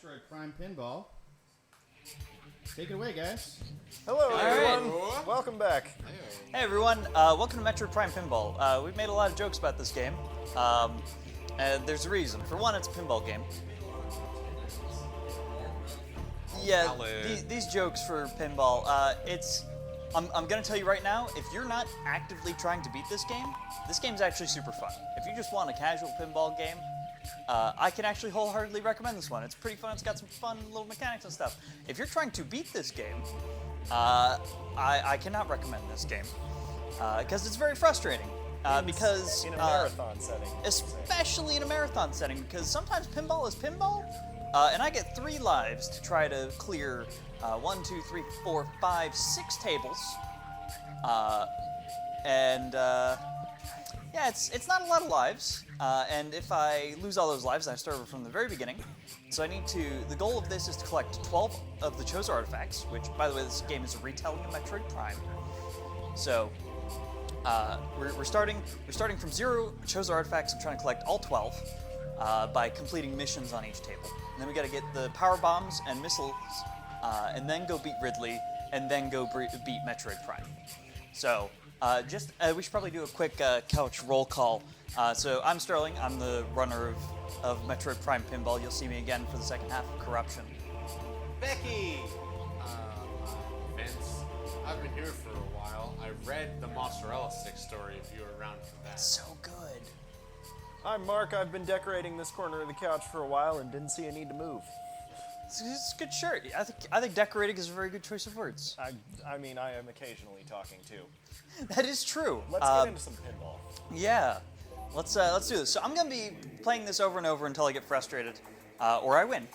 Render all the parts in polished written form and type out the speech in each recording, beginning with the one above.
Metroid Prime Pinball. Take it away, guys. Hello, everyone. Right. Welcome back. Hey, everyone. Welcome to Metroid Prime Pinball. We've made a lot of jokes about this game. And there's a reason. For one, it's a pinball game. Yeah, these jokes for pinball, I'm going to tell you right now, if you're not actively trying to beat this game's actually super fun. If you just want a casual pinball game, I can actually wholeheartedly recommend this one. It's pretty fun. It's got some fun little mechanics and stuff. If you're trying to beat this game, I cannot recommend this game because it's very frustrating. Because in a marathon setting, especially in a marathon setting, because sometimes pinball is pinball, and I get 3 lives to try to clear 1, 2, 3, 4, 5, 6 tables, yeah, it's not a lot of lives, and if I lose all those lives, I start over from the very beginning. So I need to. The goal of this is to collect 12 of the chosen artifacts, which, by the way, this game is a retelling of Metroid Prime. So. We're starting from 0 chosen artifacts and trying to collect all 12 by completing missions on each table. And then we got to get the power bombs and missiles, and then go beat Ridley, and then go beat Metroid Prime. So we should probably do a quick couch roll call. So I'm Sterling. I'm the runner of Metroid Prime Pinball. You'll see me again for the second half of Corruption. Becky! Vince. I've been here for a while. I read the mozzarella stick story if you were around for that. So good. I'm Mark. I've been decorating this corner of the couch for a while and didn't see a need to move. It's a good shirt. I think decorating is a very good choice of words. I mean, I am occasionally talking too. That is true. Let's get into some pinball. Yeah, let's do this. So I'm gonna be playing this over and over until I get frustrated, or I win.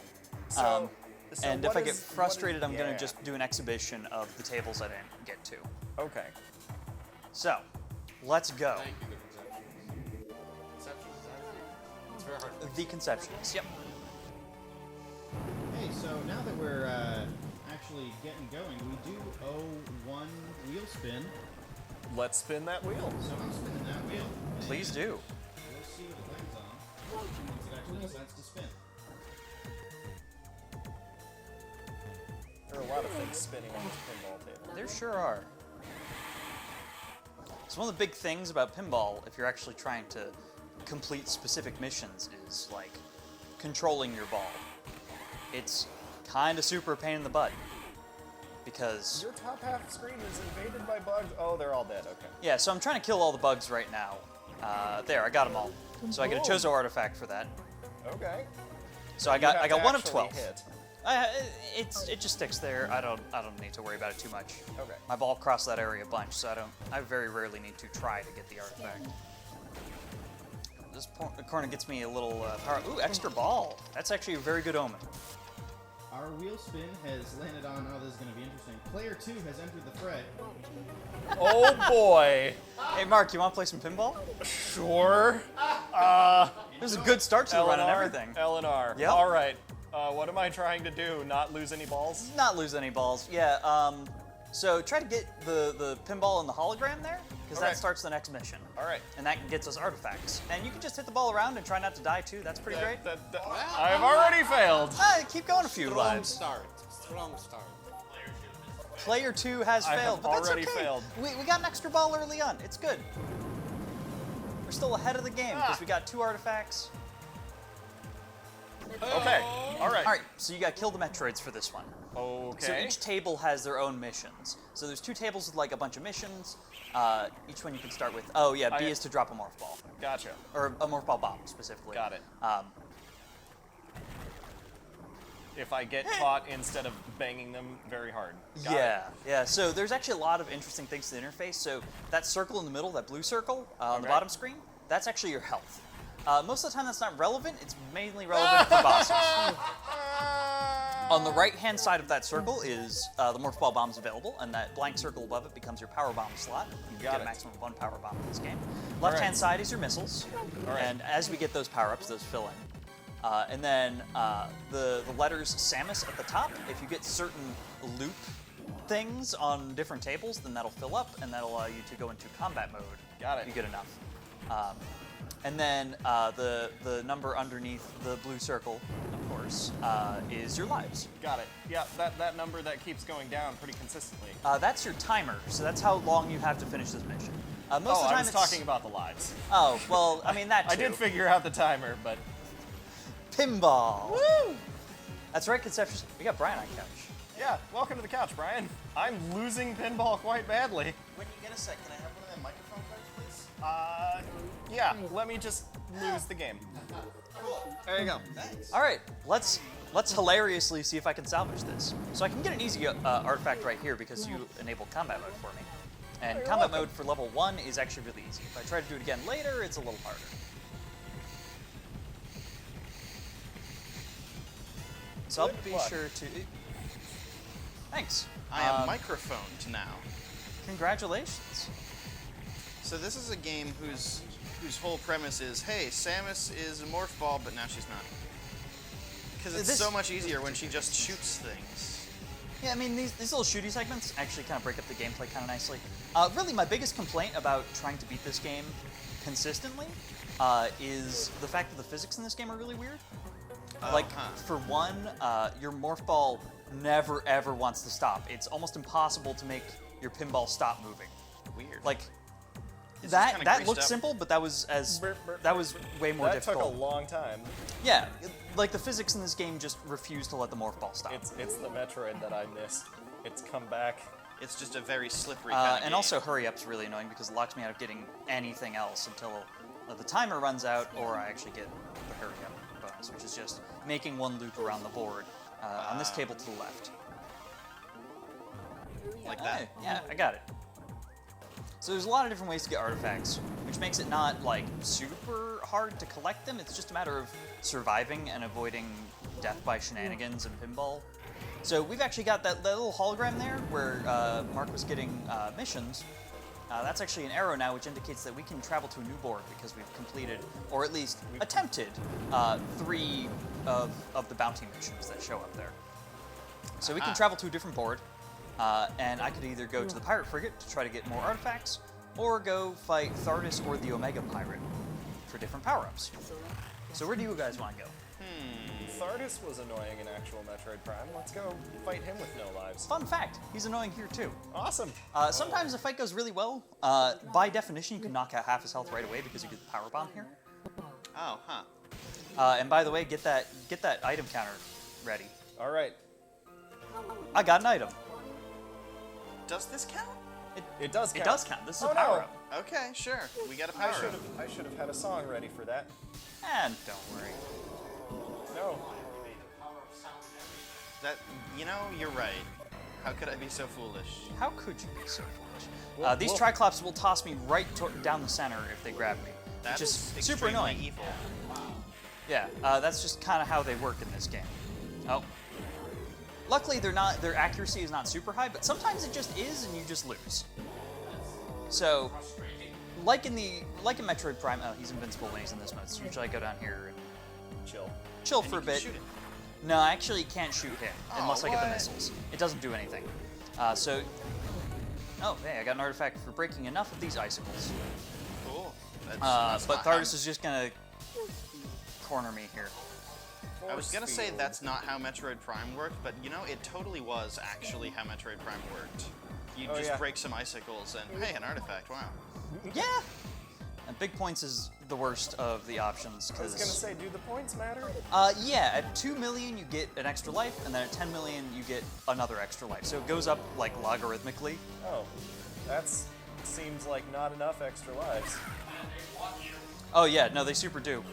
And if I get frustrated, I'm gonna just do an exhibition of the tables I didn't get to. Okay. So, let's go. Thank you, the conception. It's very hard. The conceptions. Yep. Hey, so now that we're actually getting going, we do owe 1 wheel spin. Let's spin that wheel. So I'm spinning that wheel. Please do. We'll see what it lands on once it actually decides to spin. There are a lot of things spinning on this pinball table. There sure are. So one of the big things about pinball, if you're actually trying to complete specific missions, is like controlling your ball. It's kind of super pain in the butt because Your top half screen is invaded by bugs. Oh, they're all dead. Okay. yeah. So I'm trying to kill all the bugs right now. There, I got them all. So I get a chosen artifact for that. Okay. So I got You have to 1 of actually 12. hit. It just sticks there. I don't need to worry about it too much. Okay. My ball crossed that area a bunch, so I very rarely need to try to get the artifact. This corner gets me a little power. Ooh, extra ball. That's actually a very good omen. Our wheel spin has landed on, oh, this is going to be interesting. Player 2 has entered the fray. Oh boy. Hey, Mark, you want to play some pinball? Sure. There's a good start to the run and L&R, everything. L&R. Yep. All right. What am I trying to do? Not lose any balls? Not lose any balls. Yeah. So try to get the pinball and the hologram there, because Okay. that starts the next mission. All right. And that gets us artifacts. And you can just hit the ball around and try not to die too. That's pretty great. I've already failed. Keep going a few Strong lives. start. Strong start. Player 2 has I failed, have but that's already okay. failed. We got an extra ball early on. It's good. We're still ahead of the game because we got 2 artifacts. Okay. All right. All right, so you got to kill the Metroids for this one. Okay. So each table has their own missions. So there's 2 tables with like a bunch of missions. Each one you can start with. Oh yeah, B is to drop a morph ball, Gotcha. or a morph ball bomb specifically. Got it. Um, If I get caught instead of banging them very hard. Got yeah, yeah. So there's actually a lot of interesting things to the interface. So that circle in the middle, that blue circle on the Okay. bottom screen, that's actually your health. Most of the time that's not relevant. It's mainly relevant for bosses. On the right-hand side of that circle is the morph ball bombs available, and that blank circle above it becomes your power bomb slot. You Got get it. a maximum of 1 power bomb in this game. Left-hand side is your missiles, All right. and as we get those power-ups, those fill in. And then the letters Samus at the top, if you get certain loop things on different tables, then that'll fill up, and that'll allow you to go into combat mode. Got it. If you get enough. And then the number underneath the blue circle, of course, numbers is your lives. Got it. Yeah, that number that keeps going down pretty consistently. That's your timer, so that's how long you have to finish this mission. Most of the time I was it's... talking about the lives. Oh, well, I mean, that too. I did figure out the timer, but... Pinball. Woo! That's right, Conception. We got Brian on couch. Yeah, welcome to the couch, Brian. I'm losing pinball quite badly. When you get a sec, can I have one of them microphone cards, please? Yeah, let me just lose the game. There you go. Thanks. All right, let's hilariously see if I can salvage this. So I can get an easy artifact right here because you enabled combat mode for me. And you're combat welcome. mode for level 1 is actually really easy. If I try to do it again later, it's a little harder. So I'll Good be luck. sure to... Thanks. I am microphoned now. Congratulations. So this is a game whose whole premise is, hey, Samus is a morph ball, but now she's not. Because it's so much easier when she just shoots things. Yeah, I mean, these little shooty segments actually kind of break up the gameplay kind of nicely. Really, my biggest complaint about trying to beat this game consistently is the fact that the physics in this game are really weird. For one, your morph ball never ever wants to stop. It's almost impossible to make your pinball stop moving. Weird. Like It's just that kinda that greased looked up. simple, but that was way more That difficult. took a long time. Yeah, like the physics in this game just refuse to let the morph ball stop. It's the Metroid that I missed. It's come back. It's just a very slippery kind of game. And also hurry up's really annoying because it locks me out of getting anything else until the timer runs out or I actually get the hurry up bonus, which is just making one loop around the board on this table to the left. Like that. Hey, yeah, I got it. So there's a lot of different ways to get artifacts, which makes it not like super hard to collect them. It's just a matter of surviving and avoiding death by shenanigans and pinball. So we've actually got that little hologram there where Mark was getting missions. That's actually an arrow now, which indicates that we can travel to a new board because we've completed, or at least attempted, 3 of the bounty missions that show up there. So we can travel to a different board, and I could either go to the pirate frigate to try to get more artifacts, or go fight Thardus or the Omega Pirate for different power-ups. So where do you guys want to go? Thardus was annoying in actual Metroid Prime. Let's go fight him with no lives. Fun fact, he's annoying here too. Awesome. Sometimes the fight goes really well. By definition, you can knock out half his health right away because you get the power bomb here. Oh, huh. And by the way, get that item counter ready. All right. I got an item. Does this count? It does count. It does count. This is Oh, a power no. up. Okay, sure. We got a power up. I should have had a song ready for that. And don't worry. No. That, you know, you're right. How could I be so foolish? How could you be so foolish? Well, These well- Triclops will toss me right down the center if they grab me, That which is is super extremely annoying. evil. Yeah, that's just kind of how they work in this game. Oh. Luckily, their accuracy is not super high, but sometimes it just is, and you just lose. So, like in Metroid Prime, oh, he's invincible when he's in this mode. So usually I go down here and chill for a you can bit. shoot him. No, I actually can't shoot him unless I get the what? missiles. It doesn't do anything. Oh, hey, I got an artifact for breaking enough of these icicles. Cool. That's But not how- Thardus is just gonna corner me here. I was gonna say that's not how Metroid Prime worked, but you know, it totally was actually how Metroid Prime worked. You Oh, just yeah. break some icicles and, hey, an artifact, wow. Yeah. And big points is the worst of the options. I was gonna say, do the points matter? Yeah, at 2 million you get an extra life, and then at 10 million you get another extra life. So it goes up like logarithmically. Oh, seems like not enough extra lives. Oh yeah, no, they super do.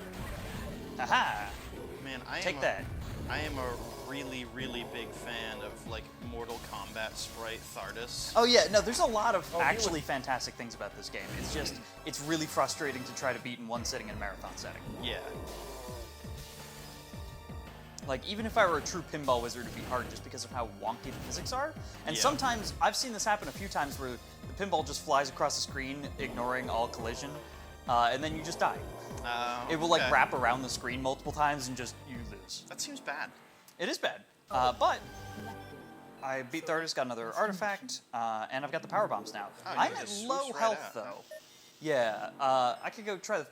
Haha! Man, Take that. I am a really, really big fan of like Mortal Kombat sprite Thardus. Oh yeah, no, there's a lot of he actually fantastic things about this game. It's just, it's really frustrating to try to beat in one sitting in a marathon setting. Yeah. Like, even if I were a true pinball wizard, it'd be hard just because of how wonky the physics are. And Yeah. sometimes, I've seen this happen a few times where the pinball just flies across the screen, ignoring all collision, and then you just die. It will like okay. wrap around the screen multiple times and just, you lose. That seems bad. It is bad, but I beat Thardus, got another artifact, and I've got the power bombs now. Oh, you I'm can at just low swoosh right health out, though. huh? Yeah, I could go try the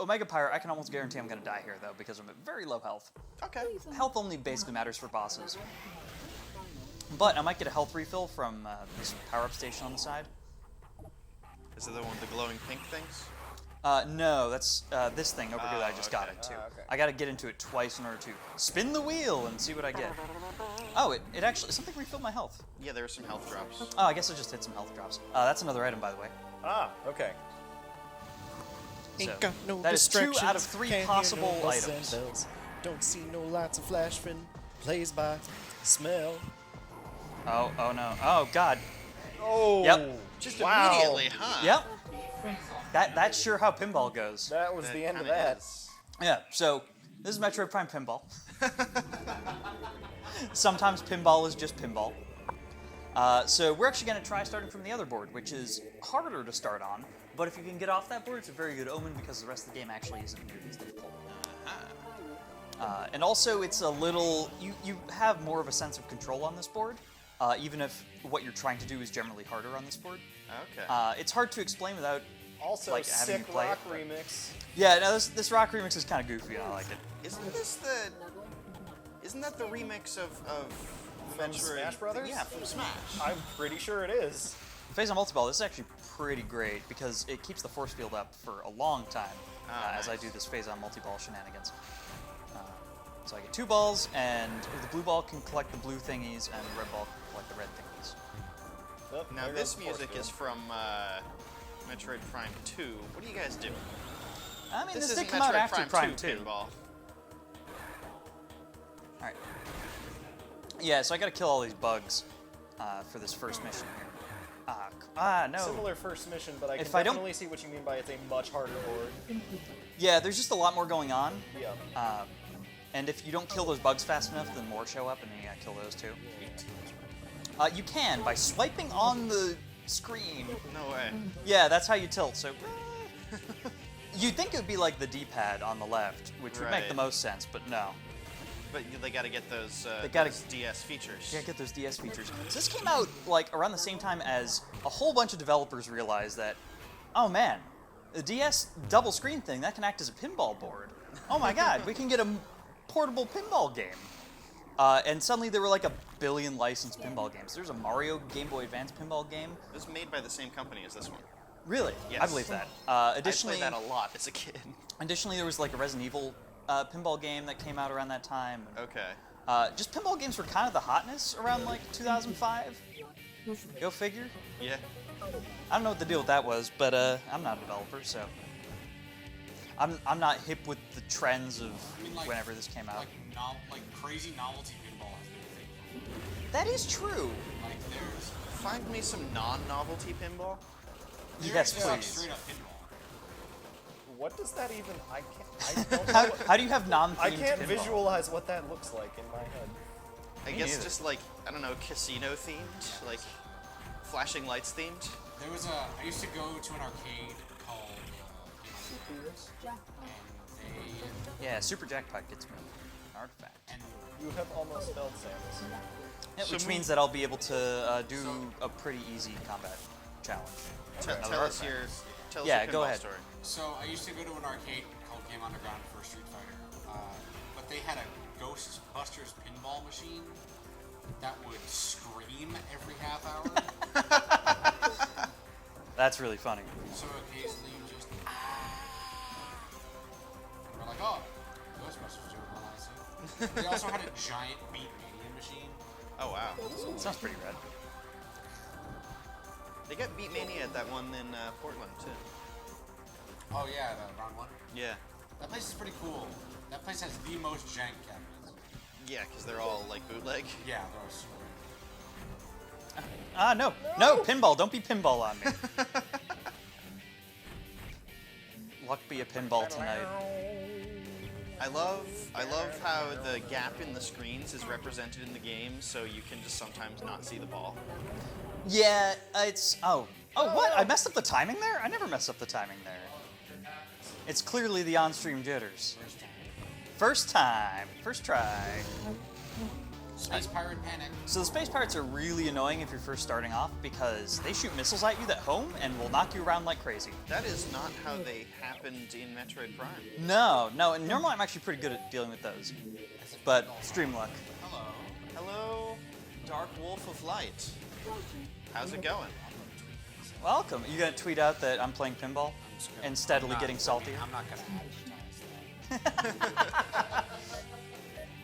Omega Pyre, I can almost guarantee I'm going to die here, though, because I'm at very low health. Okay. Health only basically matters for bosses. But I might get a health refill from this power-up station on the side. Is it the one with the glowing pink things? No, that's this thing over here that I just got into. okay. I got to get into it twice in order to spin the wheel and see what I get. Oh, it actually, something refilled my health. Yeah, there were some health drops. Oh, I guess I just hit some health drops. That's another item, by the way. Ah, okay. So, Ain't got no that is 2 distractions, out of 3 can't hear possible no buzz and items. bells. Don't see no lights and flashing, plays by smell. Oh no. Oh, God. Oh. Yep. Just Wow. immediately, huh? Yep. That's sure how pinball goes. That was the end of kinda that. is. Yeah, so this is Metroid Prime Pinball. Sometimes pinball is just pinball. So we're actually going to try starting from the other board, which is harder to start on. But if you can get off that board, it's a very good omen because the rest of the game actually isn't nearly as difficult. And also, it's a little... You have more of a sense of control on this board, even if what you're trying to do is generally harder on this board. Okay. It's hard to explain without... Also, like, having sick you play rock it, but- remix. Yeah, no, this rock remix is kind of goofy, and I like it. Isn't that the remix of From Metroid? Smash Brothers? Yeah, from Smash. I'm pretty sure it is. Phase on multi-ball, this is actually pretty great because it keeps the force field up for a long time as I nice. do this phase on multi-ball shenanigans. So I get 2 balls, and the blue ball can collect the blue thingies, and the red ball can collect the red thingies. Oh, Now there this goes the force music field. is from Metroid Prime 2. What do you guys do? I mean, this is did come out Metroid after Prime 2 2. pinball. Alright. Yeah, so I gotta kill all these bugs for this first mission here. No. Similar first mission, but I can If I don't- definitely see what you mean by it's a much harder board. Yeah, there's just a lot more going on. Yeah. And if you don't kill those bugs fast enough, then more show up, and then you gotta kill those too. You can, by swiping on the screen. No way. Yeah, that's how you tilt, so... You'd think it would be like the D-pad on the left, which would make the Right. most sense, but no. But they got to get those, gotta- those DS features. You gotta get those DS features. So this came out, like, around the same time as a whole bunch of developers realized that, oh man, the DS double screen thing, that can act as a pinball board. Oh my god, we can get a portable pinball game. And suddenly there were like 1 billion licensed pinball games. There's a Mario Game Boy Advance pinball game. It was made by the same company as this one. Really? Yes. I believe that. Additionally, I played that a lot as a kid. additionally, there was like a Resident Evil pinball game that came out around that time. Okay. Just pinball games were kind of the hotness around like 2005. Go figure. Yeah. I don't know what the deal with that was, but I'm not a developer, so I'm not hip with the trends of whenever this came out. Like crazy novelty pinball has been a thing. That is true. Like there's Find me some non-novelty pinball. Yes, just like please. straight up pinball. What does that even? I don't know. How do you have non-themed I can't pinball? visualize what that looks like in my head. I Me guess neither. just like, I don't know, casino themed, like flashing lights themed. There was I used to go to an arcade called and Yeah, Super Jackpot gets me an artifact. You have almost spelled Samus. Yeah, So which we- means that I'll be able to do a pretty easy combat challenge. Tell Another us artifact. tell us Yeah, your go pinball ahead. story. So I used to go to an arcade called Game Underground for Street Fighter, but they had a Ghostbusters pinball machine that would scream every half hour. That's really funny. So occasionally you just and we're like, oh, Ghostbusters joke, well, I see. They also had a giant Beatmania machine. Oh wow. Sounds pretty rad. They got Beatmania at that one in Portland too. Oh yeah, the round one. Yeah. That place is pretty cool. That place has the most jank cabinets. Yeah, because they're all like bootleg. Yeah, they're all super. No, pinball, don't be pinball on me. Luck be a pinball tonight. I love how the gap in the screens is represented in the game, so you can just sometimes not see the ball. Yeah, it's, oh what? I messed up the timing there? I never messed up the timing there. It's clearly the on-stream jitters. First time, first try. Space Pirate Panic. So the space pirates are really annoying if you're first starting off because they shoot missiles at you that home and will knock you around like crazy. That is not how they happened in Metroid Prime. No, and normally I'm actually pretty good at dealing with those. But stream luck. Hello. Hello, Dark Wolf of Light. How's it going? Welcome. You gonna tweet out that I'm playing pinball and steadily getting saltier? I'm not gonna advertise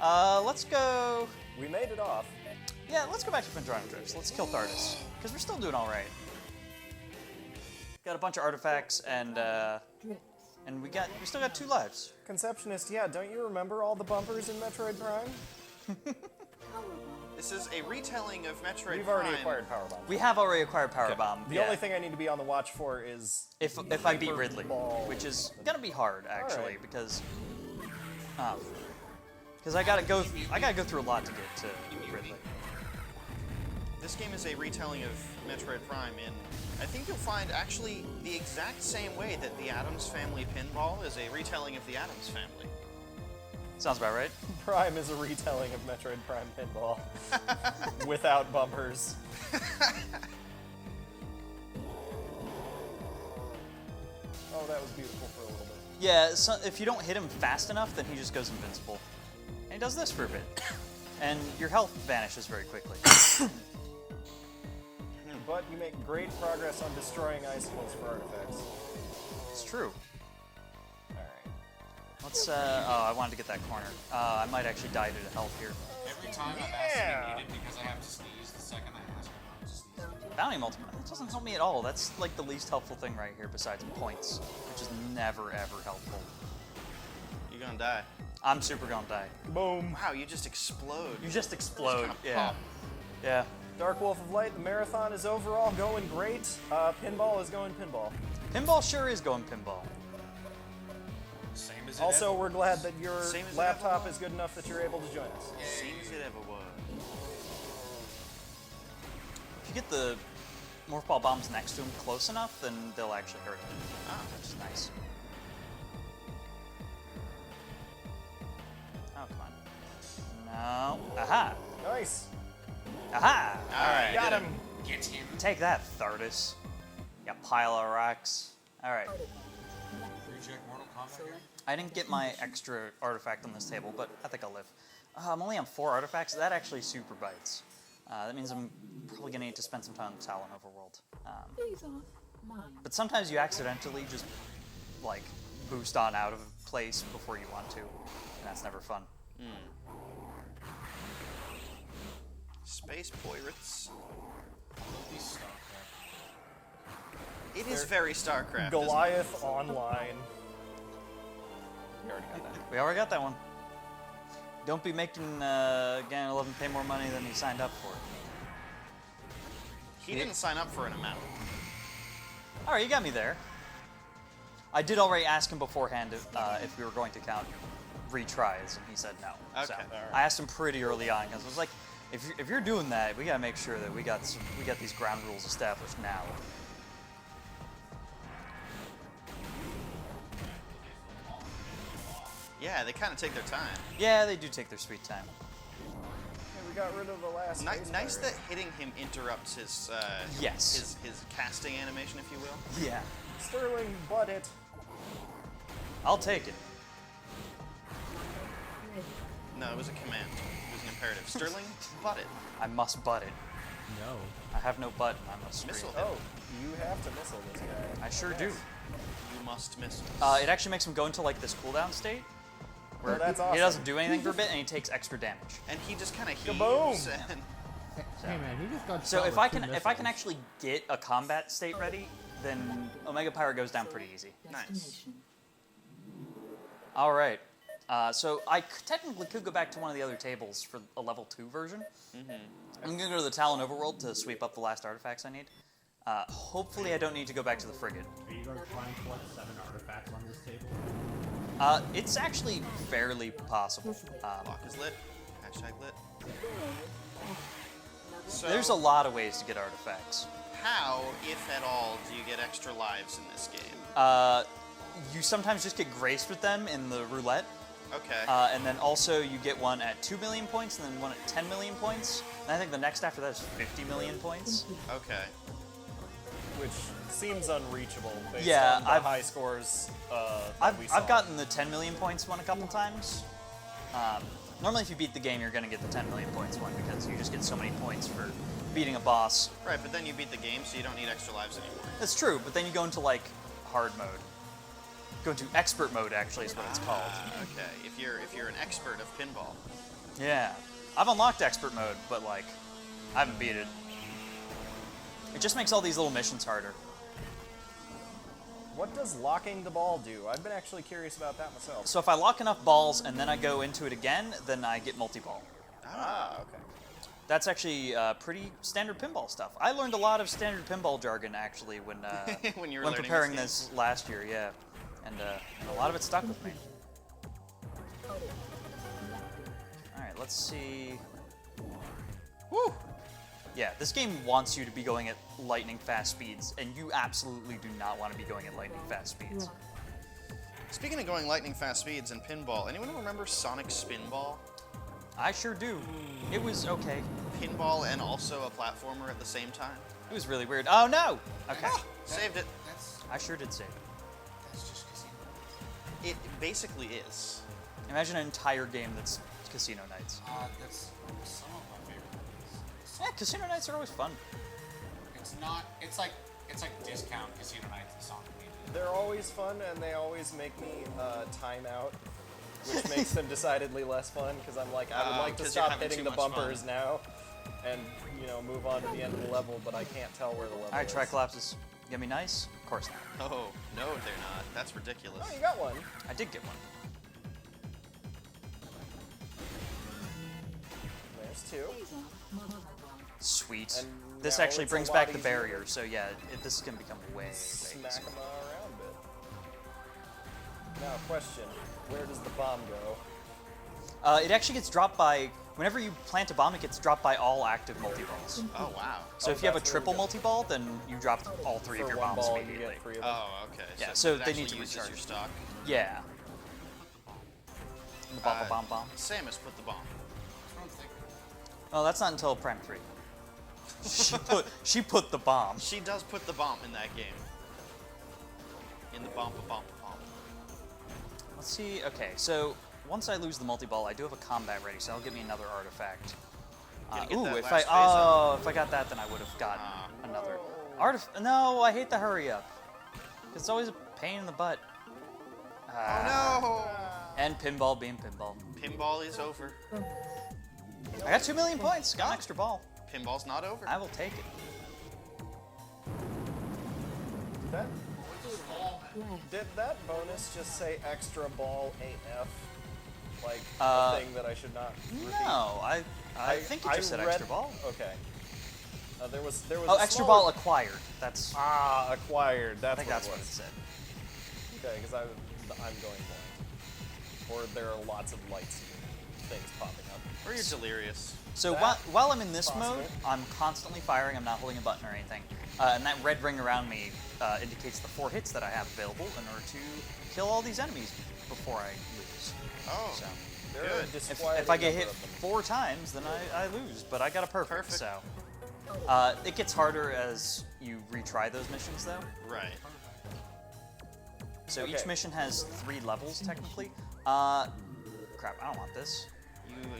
that. Let's go. We made it off. Yeah, let's go back to Pendrino Drifts. Let's kill Thardus because we're still doing all right. Got a bunch of artifacts and we still got 2 lives. Conceptionist, yeah, don't you remember all the bumpers in Metroid Prime? This is a retelling of Metroid We've Prime. already acquired Power Bomb. We have already acquired Power Bomb. The only thing I need to be on the watch for is if I beat Hyper Ridley, Ball. which is gonna be hard actually Alright. because I gotta go through a lot to get to Ridley. This game is a retelling of Metroid Prime in, I think you'll find actually the exact same way that the Addams Family Pinball is a retelling of the Addams Family. Sounds about right. Prime is a retelling of Metroid Prime Pinball without bumpers. Oh, that was beautiful for a little bit. Yeah, so if you don't hit him fast enough, then he just goes invincible. And he does this for a bit. And your health vanishes very quickly. But you make great progress on destroying icicles for artifacts. It's true. Alright. Let's, I wanted to get that corner. I might actually die due to health here. Every time I've asked to be needed because I have to sneeze, the second I ask, I'm not to sneeze. Bounty multiplier. That doesn't help me at all. That's like the least helpful thing right here besides points, which is never ever helpful. You're gonna die. I'm super gonna die. Boom. Wow, you just explode. You just explode. Just kinda Yeah. pop. Yeah. Dark Wolf of Light, the marathon is overall going great. Pinball is going pinball. Pinball sure is going pinball. Same as it Also, ever we're glad that your Same as it laptop ever is good enough that you're able to join us. Same as it ever was. If you get the morph ball bombs next to him close enough, then they'll actually hurt him. Ah. Which is nice. Oh, come on. No. Aha! Nice. Aha! Alright. Got him. Get him. Take that, Thardus. You pile of rocks. Alright. Reject Mortal Kombat here. I didn't get my extra artifact on this table, but I think I'll live. I'm only on 4 artifacts. That actually super bites. That means I'm probably going to need to spend some time in Talon Overworld. But sometimes you accidentally just, like, boost on out of a place before you want to. And that's never fun. Space pirates. These StarCraft. It is very StarCraft. Goliath Online. We already got that. We already got that one. Don't be making Gan 11 pay more money than he signed up for. He didn't sign up for an amount. Alright, you got me there. I did already ask him beforehand if we were going to count retries, and he said no. So Okay. I asked him pretty early on because I was like, if you're doing that, we gotta make sure that we got these ground rules established now. Yeah, they kind of take their time. Yeah, they do take their sweet time. Okay, we got rid of the last space Nice pirate. that hitting him interrupts his Yes. his casting animation, if you will. Yeah. Sterling, butt it. I'll take it. No, it was a command. It was an imperative. Sterling, butt it. I must butt it. No. I have no button. I must scream. Missile. Oh, you have to missile this guy. I sure do. You must miss. It actually makes him go into like this cooldown state where Oh, that's he awesome. doesn't do anything for a bit and he takes extra damage. And he just kind of Kaboom! heaves. And Hey man, he just got So shot if with I 2 can missiles. actually get a combat state ready, then Omega Pirate goes down pretty easy. nice. All right. So I technically could go back to one of the other tables for a level 2 version. I'm gonna go to the Talon Overworld to sweep up the last artifacts I need. Hopefully I don't need to go back to the frigate. Are you going to try and collect 7 artifacts on this table? It's actually fairly possible. Lock is lit. Hashtag lit. So There's a lot of ways to get artifacts. how, if at all, do you get extra lives in this game? You sometimes just get graced with them in the roulette, Okay. And then also you get one at 2 million points, and then one at 10 million points. And I think the next after that is 50 million points. Okay. Which seems unreachable based Yeah, on the high scores that we saw. I've gotten the 10 million points one a couple times. Normally if you beat the game, you're going to get the 10 million points one because you just get so many points for beating a boss. Right, but then you beat the game, so you don't need extra lives anymore. That's true, but then you go into like hard mode. Go into expert mode actually is what it's called. Okay. If you're an expert of pinball. Yeah. I've unlocked expert mode, but like I haven't beat it. It just makes all these little missions harder. What does locking the ball do? I've been actually curious about that myself. So if I lock enough balls and then I go into it again, then I get multi-ball. Ah, okay. That's actually pretty standard pinball stuff. I learned a lot of standard pinball jargon actually when When you were when learning preparing this this last year, yeah, and a lot of it stuck with me. All right, let's see. Woo! Yeah, this game wants you to be going at lightning fast speeds, and you absolutely do not want to be going at lightning fast speeds. Speaking of going lightning fast speeds in pinball, anyone remember Sonic Spinball? I sure do. It was okay. Pinball and also a platformer at the same time. It was really weird. Oh no! Okay, Saved it. That's I sure did save it. that's just casino. It basically is. Imagine an entire game that's casino nights. That's some of my favorite things. Yeah, casino nights are always fun. It's not. It's like discount casino nights in Sonic Media. They're always fun, and they always make me time out, which makes them decidedly less fun, because I'm like, I would like to 'cause you're stop having hitting too the much bumpers fun. now, and, you know, move on to the end of the level, but I can't tell where the level All right, is. Tricolapses. You gonna be nice? Of course not. Oh, no, they're not. That's ridiculous. Oh, you got one. I did get one. There's two. Sweet. And This now actually it's a brings lot back the easier. barrier, so yeah, this is gonna become way Smack easier. them around a bit. Now, question. Where does the bomb go? It actually gets dropped by, whenever you plant a bomb, it gets dropped by all active multi-balls. Oh, wow. So Oh, if you have a that's triple really good. multi-ball, then you drop all three of For your one bombs ball, you immediately. get 3 of them. Oh, okay. Yeah, so so it they actually need to uses recharge. your stock. Yeah. The bomb, bomb, bomb. Samus put the bomb. That's what I'm thinking. Oh, that's not until Prime 3. She put the bomb. She does put the bomb in that game. In the bomb. Let's see. Okay, so once I lose the multi-ball, I do have a combat ready, so that'll give me another artifact. Gotta get Ooh, that if last if I got that, then I would have gotten Ah. another No, I hate the hurry up. It's always a pain in the butt. Oh, And pinball being pinball. no! Pinball is over. I got 2 million points. Got an extra ball. Pinball's not over. I will take it. Did that bonus just say extra ball AF? Like Uh, a thing that I should not repeat? No, I think it just said read- extra ball. Okay. There was Oh, a extra smaller- ball acquired. That's. acquired. That's I think what that's it what it was. said. Okay, because I'm going blind. Or there are lots of lights things popping up. Or you're delirious. So That while I'm in this possible. mode, I'm constantly firing. I'm not holding a button or anything. And that red ring around me indicates the 4 hits that I have available in order to kill all these enemies before I lose. Oh, So There are a good. if disquieting I get number hit of them. 4 times, then I lose. But I got a perfect. Perfect. So it gets harder as you retry those missions, though. Right. So each Okay. mission has 3 levels technically. Crap, I don't want this.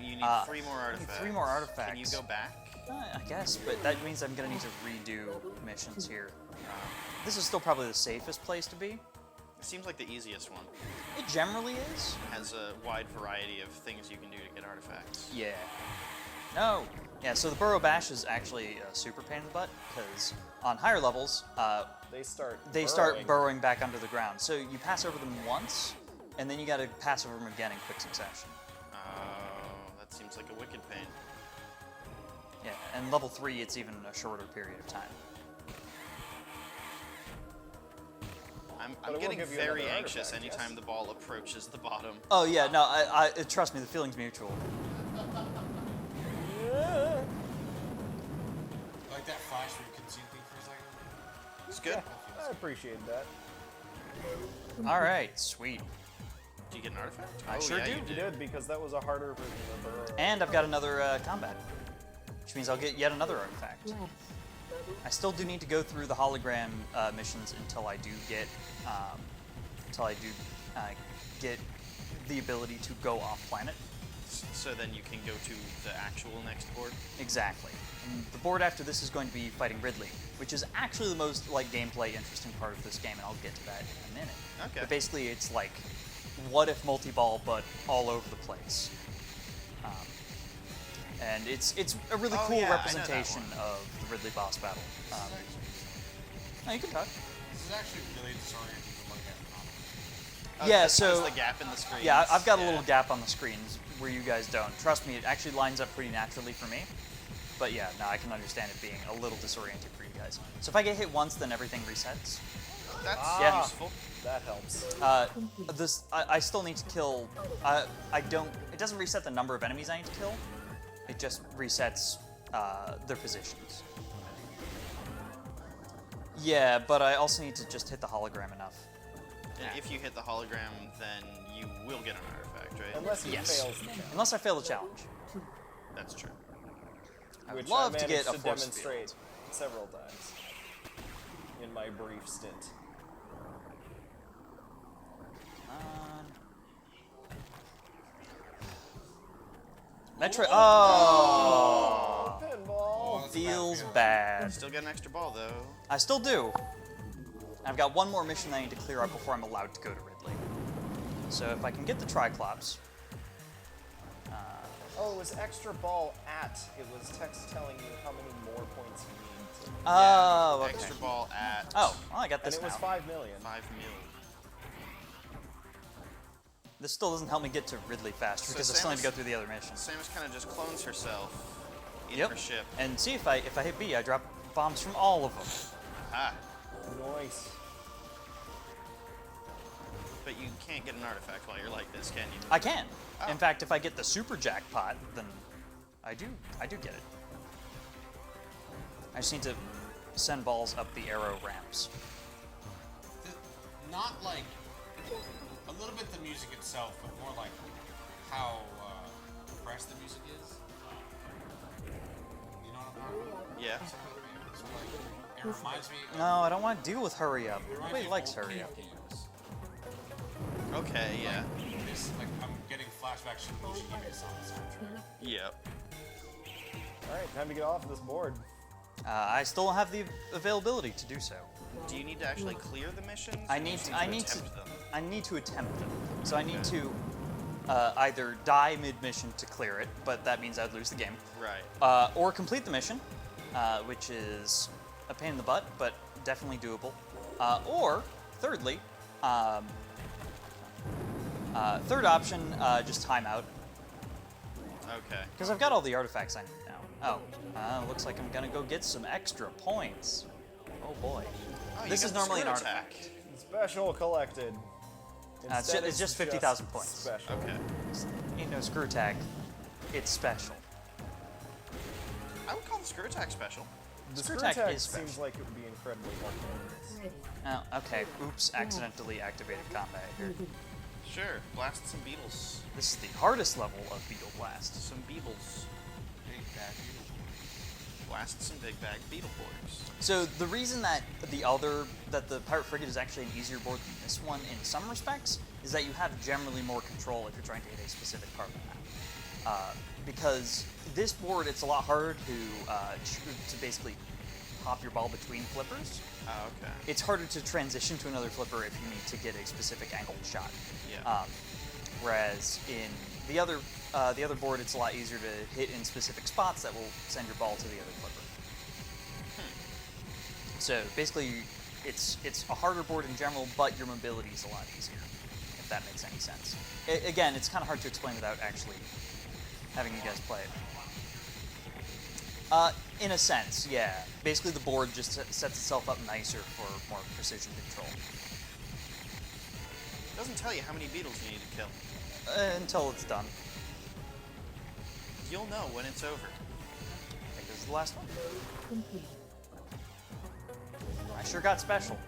You need 3 more I need artifacts. 3 more artifacts. Can you go back? I guess, but that means I'm gonna need to redo missions here. This is still probably the safest place to be. It seems like the easiest one. It generally is. Has a wide variety of things you can do to get artifacts. Yeah. No. Yeah, so the Burrow Bash is actually a super pain in the butt, because on higher levels, They start start burrowing back under the ground. So you pass over them once, and then you gotta pass over them again in quick succession. Oh, that seems like a wicked pain. Yeah, and level 3, it's even a shorter period of time. I'm it will getting give you very another anxious artifact, anytime yes. the ball approaches the bottom. Oh yeah, no, trust me, the feeling's mutual. Like that flash where you can see things for a second. It's good. I appreciate that. All right, sweet. Do you get an artifact? I sure do. You You did, because that was a harder version of Burrow. And I've got another combat, which means I'll get yet another artifact. I still do need to go through the hologram missions until I do get get the ability to go off planet. So then you can go to the actual next board? Exactly. And the board after this is going to be fighting Ridley, which is actually the most like gameplay interesting part of this game, and I'll get to that in a minute. Okay. But basically, it's like, what if multi-ball, but all over the place? And it's a really cool yeah, I know that representation one. of the Ridley boss battle. No, you can talk. This is actually really disorienting to look at. Yeah, There's so the gap in the screen. yeah, I've got a little gap on the screens where you guys don't. Trust me, it actually lines up pretty naturally for me. But yeah, no, I can understand it being a little disorienting for you guys. So if I get hit once, then everything resets. That's Yeah. useful. That helps. I still need to kill. I don't. It doesn't reset the number of enemies I need to kill. It just resets their positions. Yeah, but I also need to just hit the hologram enough. And if you hit the hologram, then you will get an artifact, right? Unless he Yes. fails the challenge, Unless I fail the challenge. That's true. I would which love I to managed get a to force demonstrate field. several times in my brief stint. Metroid. Oh, Pinball. That's a bad feels feeling. bad. Still get an extra ball, though. I still do. I've got one more mission that I need to clear up before I'm allowed to go to Ridley. So if I can get the Triclops. Oh, it was extra ball at. It was text telling you how many more points you need to. Oh, okay. Extra ball at Oh, well, I got And this it was now. 5 million. 5 mil. This still doesn't help me get to Ridley faster So because I still need to Samus- go through the other missions. Samus kind of just clones herself in Yep. her ship. And see if I hit B, I drop bombs from all of them. Ah, Nice. but you can't get an artifact while you're like this, can you? I can. Oh. In fact, if I get the super jackpot, then I do get it. I just need to send balls up the arrow ramps. Not like a little bit the music itself, but more like how compressed the music is. You know what I'm talking about? Yeah. So like, it reminds me. No, I don't want to deal with hurry up. It reminds Nobody me of likes old hurry up. Kinect games. Okay, yeah. This, like, I'm getting flashbacks to the Moshi Game soundtrack. Yep. Alright, time to get off this board. I still don't have the availability to do so. Do you need to actually clear the missions? I or need just to, I need to, attempt them? I need to attempt them. So I need to either die mid-mission to clear it, but that means I'd lose the game. Right. Or complete the mission, which is a pain in the butt, but definitely doable. Or, thirdly, third option, just time out. Okay. Because I've got all the artifacts I need now. Oh, looks like I'm gonna go get some extra points. Oh boy. Oh, you This got is the normally an screw attack. artifact. Special collected. Instead, it's just 50,000 points. Special. Okay. Ain't no screw attack. It's special. I would call the screw attack special. The Screw screw attack attack is seems special. like it would be incredibly helpful. Oh, okay. Oops, accidentally activated combat here. Sure. Blast some beetles. This is the hardest level of Beetle Blast. Some beetles. Big bad beautiful. Blast some big bag beetleborgs. So the reason that the Pirate Frigate is actually an easier board than this one in some respects is that you have generally more control if you're trying to hit a specific part of the map. Because this board, it's a lot harder to basically pop your ball between flippers. Oh, okay. It's harder to transition to another flipper if you need to get a specific angled shot. Yeah. Whereas in the other board, it's a lot easier to hit in specific spots that will send your ball to the other flipper. So basically, it's a harder board in general, but your mobility is a lot easier, if that makes any sense. Again, it's kind of hard to explain without actually having you guys play it. In a sense, yeah. Basically, the board just sets itself up nicer for more precision control. It doesn't tell you how many beetles you need to kill. Until it's done. You'll know when it's over. I think this is the last one. I sure got special.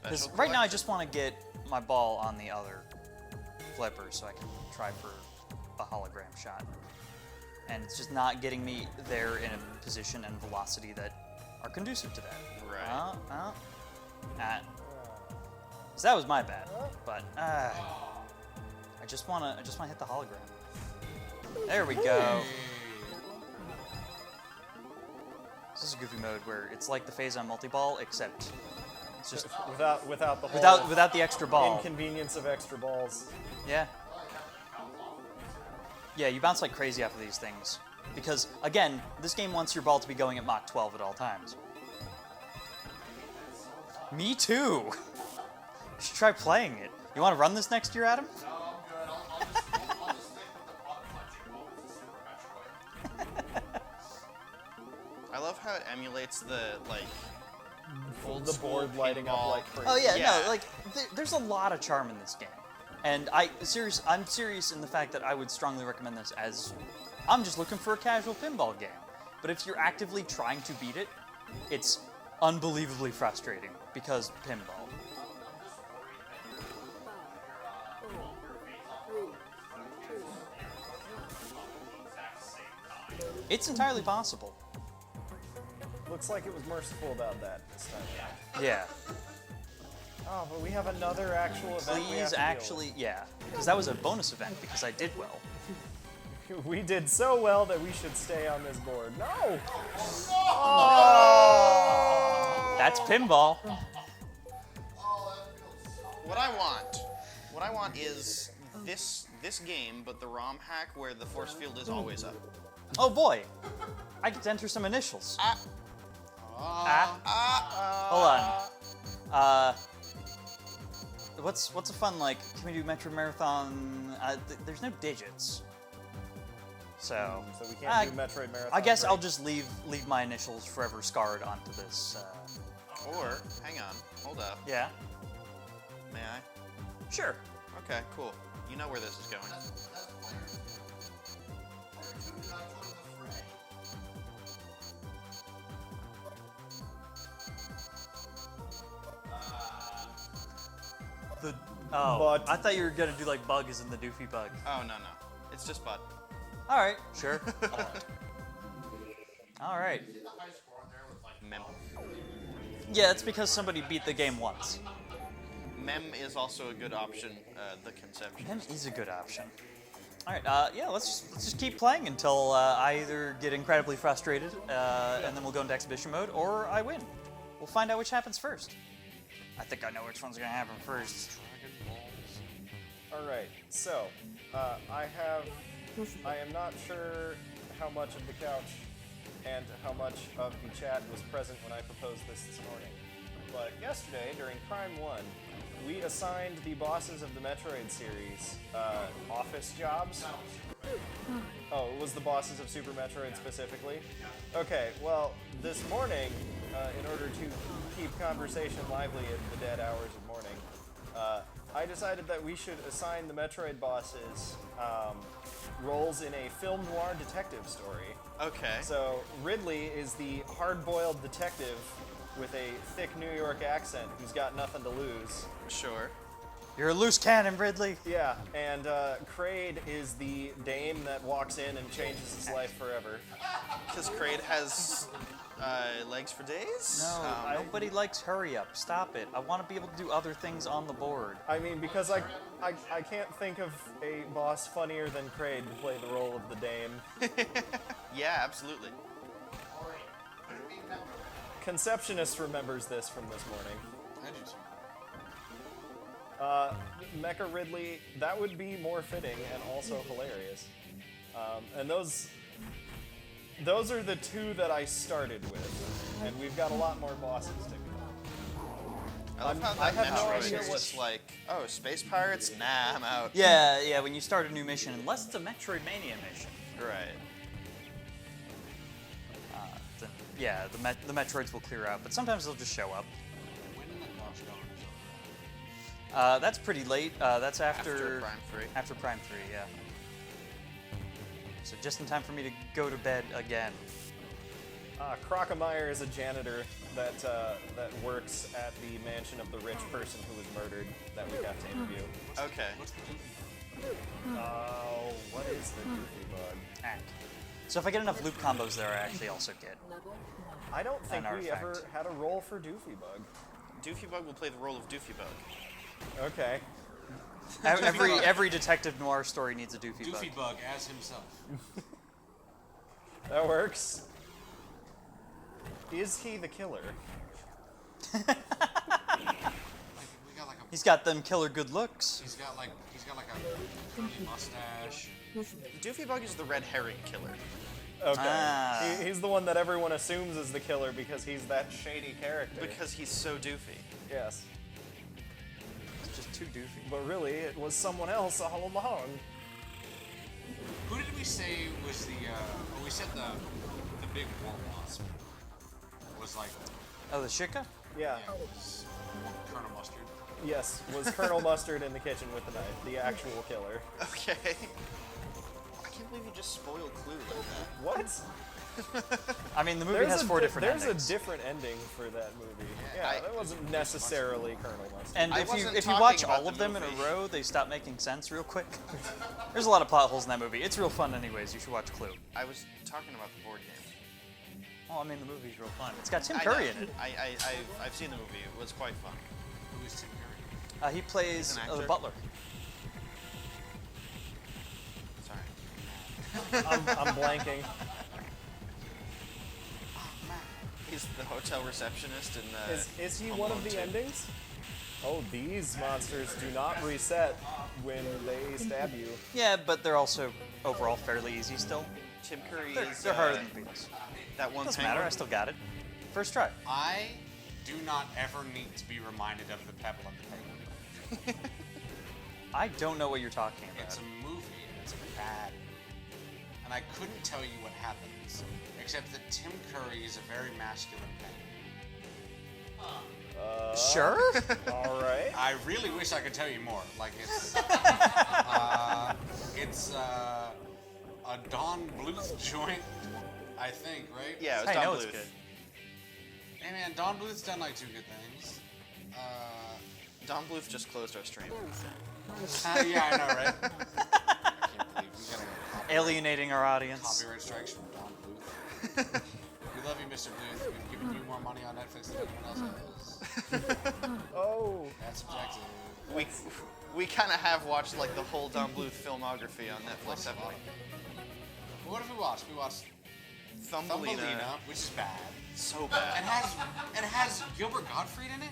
Because Special right now I collection. just want to get my ball on the other flipper so I can try for a hologram shot. And it's just not getting me there in a position and velocity that are conducive to that. Right. So that was my bad, but I just wanna hit the hologram. There we go. This is a Goofy mode where it's like the phase on multi-ball, except it's just without the whole without the extra ball. inconvenience of extra balls. Yeah. Yeah, you bounce like crazy off of these things. Because, again, this game wants your ball to be going at Mach 12 at all times. Me too! You should try playing it. You want to run this next year, Adam? No, I'm good. I'll just stick with the button punching mode with the Super Metroid. I love how it emulates the like old The school board lighting up pinball. like crazy. Oh yeah, Yeah. no, like there's a lot of charm in this game, and I'm serious in the fact that I would strongly recommend this as I'm just looking for a casual pinball game. But if you're actively trying to beat it, it's unbelievably frustrating because pinball. It's entirely possible. Looks like it was merciful about that this time. Yeah. Oh, but we have another actual event. we have Please to deal actually, yeah, because that was a bonus event because I did well. with. We did so well that we should stay on this board. No! That's pinball. What I want is this game, but the ROM hack where the force field is always up. Oh boy, I get to enter some initials. Hold on. What's a fun like? Can we do Metroid Marathon? There's no digits, so So we can't do Metroid Marathon. I guess 3. I'll just leave my initials forever scarred onto this. Or hang on, hold up. Yeah, May I? sure. Okay, cool. You know where this is going. Oh, But- I thought you were gonna do like bug as in the Doofy bug. Oh no, it's just Bud. All right, sure. All right. Mem. Yeah, it's because somebody beat the game once. Mem is also a good option. The conception. Mem is a good option. All right, yeah, let's just keep playing until I either get incredibly frustrated, and then we'll go into exhibition mode, or I win. We'll find out which happens first. I think I know which one's gonna happen first. All right. So, I am not sure how much of the couch and how much of the chat was present when I proposed this morning. But yesterday, during Prime 1, we assigned the bosses of the Metroid series office jobs. Oh, it was the bosses of Super Metroid specifically? Okay, well, this morning, in order to keep conversation lively at the dead hours of morning, I decided that we should assign the Metroid bosses roles in a film noir detective story. Okay. So Ridley is the hard-boiled detective with a thick New York accent who's got nothing to lose. Sure. You're a loose cannon, Ridley. Yeah, and Kraid is the dame that walks in and changes his life forever. Because Kraid has legs for days? No, nobody likes hurry up. Stop it. I want to be able to do other things on the board. I mean, because I can't think of a boss funnier than Kraid to play the role of the dame. Yeah, absolutely. Conceptionist remembers this from this morning. I do too. Mecha Ridley, that would be more fitting and also hilarious. And those are the two that I started with, and we've got a lot more bosses to go. I love how I that have no Metroid idea is what- just like, oh, space pirates? Nah, I'm out. Yeah, when you start a new mission, unless it's a Metroidmania mission. Right. Then, yeah, the Metroids will clear out, but sometimes they'll just show up. When did that launch go? That's pretty late. That's After Prime 3. After Prime 3, yeah. So just in time for me to go to bed again. Crockemeyer is a janitor that works at the mansion of the rich person who was murdered that we got to interview. Okay. Oh, what is the Doofy bug? Ah. So if I get enough loop combos there, I actually also get. I don't think An we ever artifact. had a roll for Doofy bug. Doofy Bug will play the role of Doofy Bug. Okay. Every detective noir story needs a Doofy bug. Doofy Bug as himself. That works. Is he the killer? Like, we got like a. He's got them killer good looks. He's got like a curly mustache. Doofy Bug is the red herring killer. Okay. Ah. He's the one that everyone assumes is the killer because he's that shady character. Because he's so doofy. Yes. It's just too doofy. But really, it was someone else all along. Who did we say was the? We said the big war wasp was like. Oh, the Shika? Yeah. Yeah, it was Colonel Mustard. Yes, was Colonel Mustard in the kitchen with the knife, the actual killer. Okay. I can't believe you just spoiled Clue like that. What? I mean, the movie has 4 different There's endings. a different ending for that movie. Yeah, Yeah, that wasn't necessarily Colonel Mustard. And I if you wasn't watch talking about all the of them in a movie. row, they stop making sense real quick. There's a lot of plot holes in that movie. It's real fun anyways. You should watch Clue. I was talking about the board game. Oh, I mean, the movie's real fun. It's got Tim I Curry know. in it. I've seen the movie. It was quite fun. Who is Tim Curry? He plays He's an the actor. butler. Sorry. I'm blanking. He's the hotel receptionist in the. Is he Home one Alone of the 2. endings? Oh, these monsters do not reset when they stab you. Yeah, but they're also overall fairly easy still. Tim Curry They're, is they're harder than Beatles. that one Doesn't penguin. matter. I still got it. First try. I do not ever need to be reminded of the Pebble and the Penguin. I don't know what you're talking about. It's a movie and it's bad. And I couldn't tell you what happens, except that Tim Curry is a very masculine man. Sure. All right. I really wish I could tell you more. Like it's a Don Bluth joint, I think, right? Yeah, it was I Don know it's Bluth. good. Hey man, Don Bluth's done like 2 good things. Don Bluth just closed our stream. Yeah, I know, right? I can't believe we got a Alienating our audience. copyright strikes from Don Bluth. We love you, Mr. Bluth. We've given you more money on Netflix than anyone else has. Oh. That's objective. We kind of have watched like the whole Don Bluth filmography on Netflix, haven't we? What if we watched? We watched Thumbelina. Thumbelina, which is bad. So bad. And has Gilbert Gottfried in it.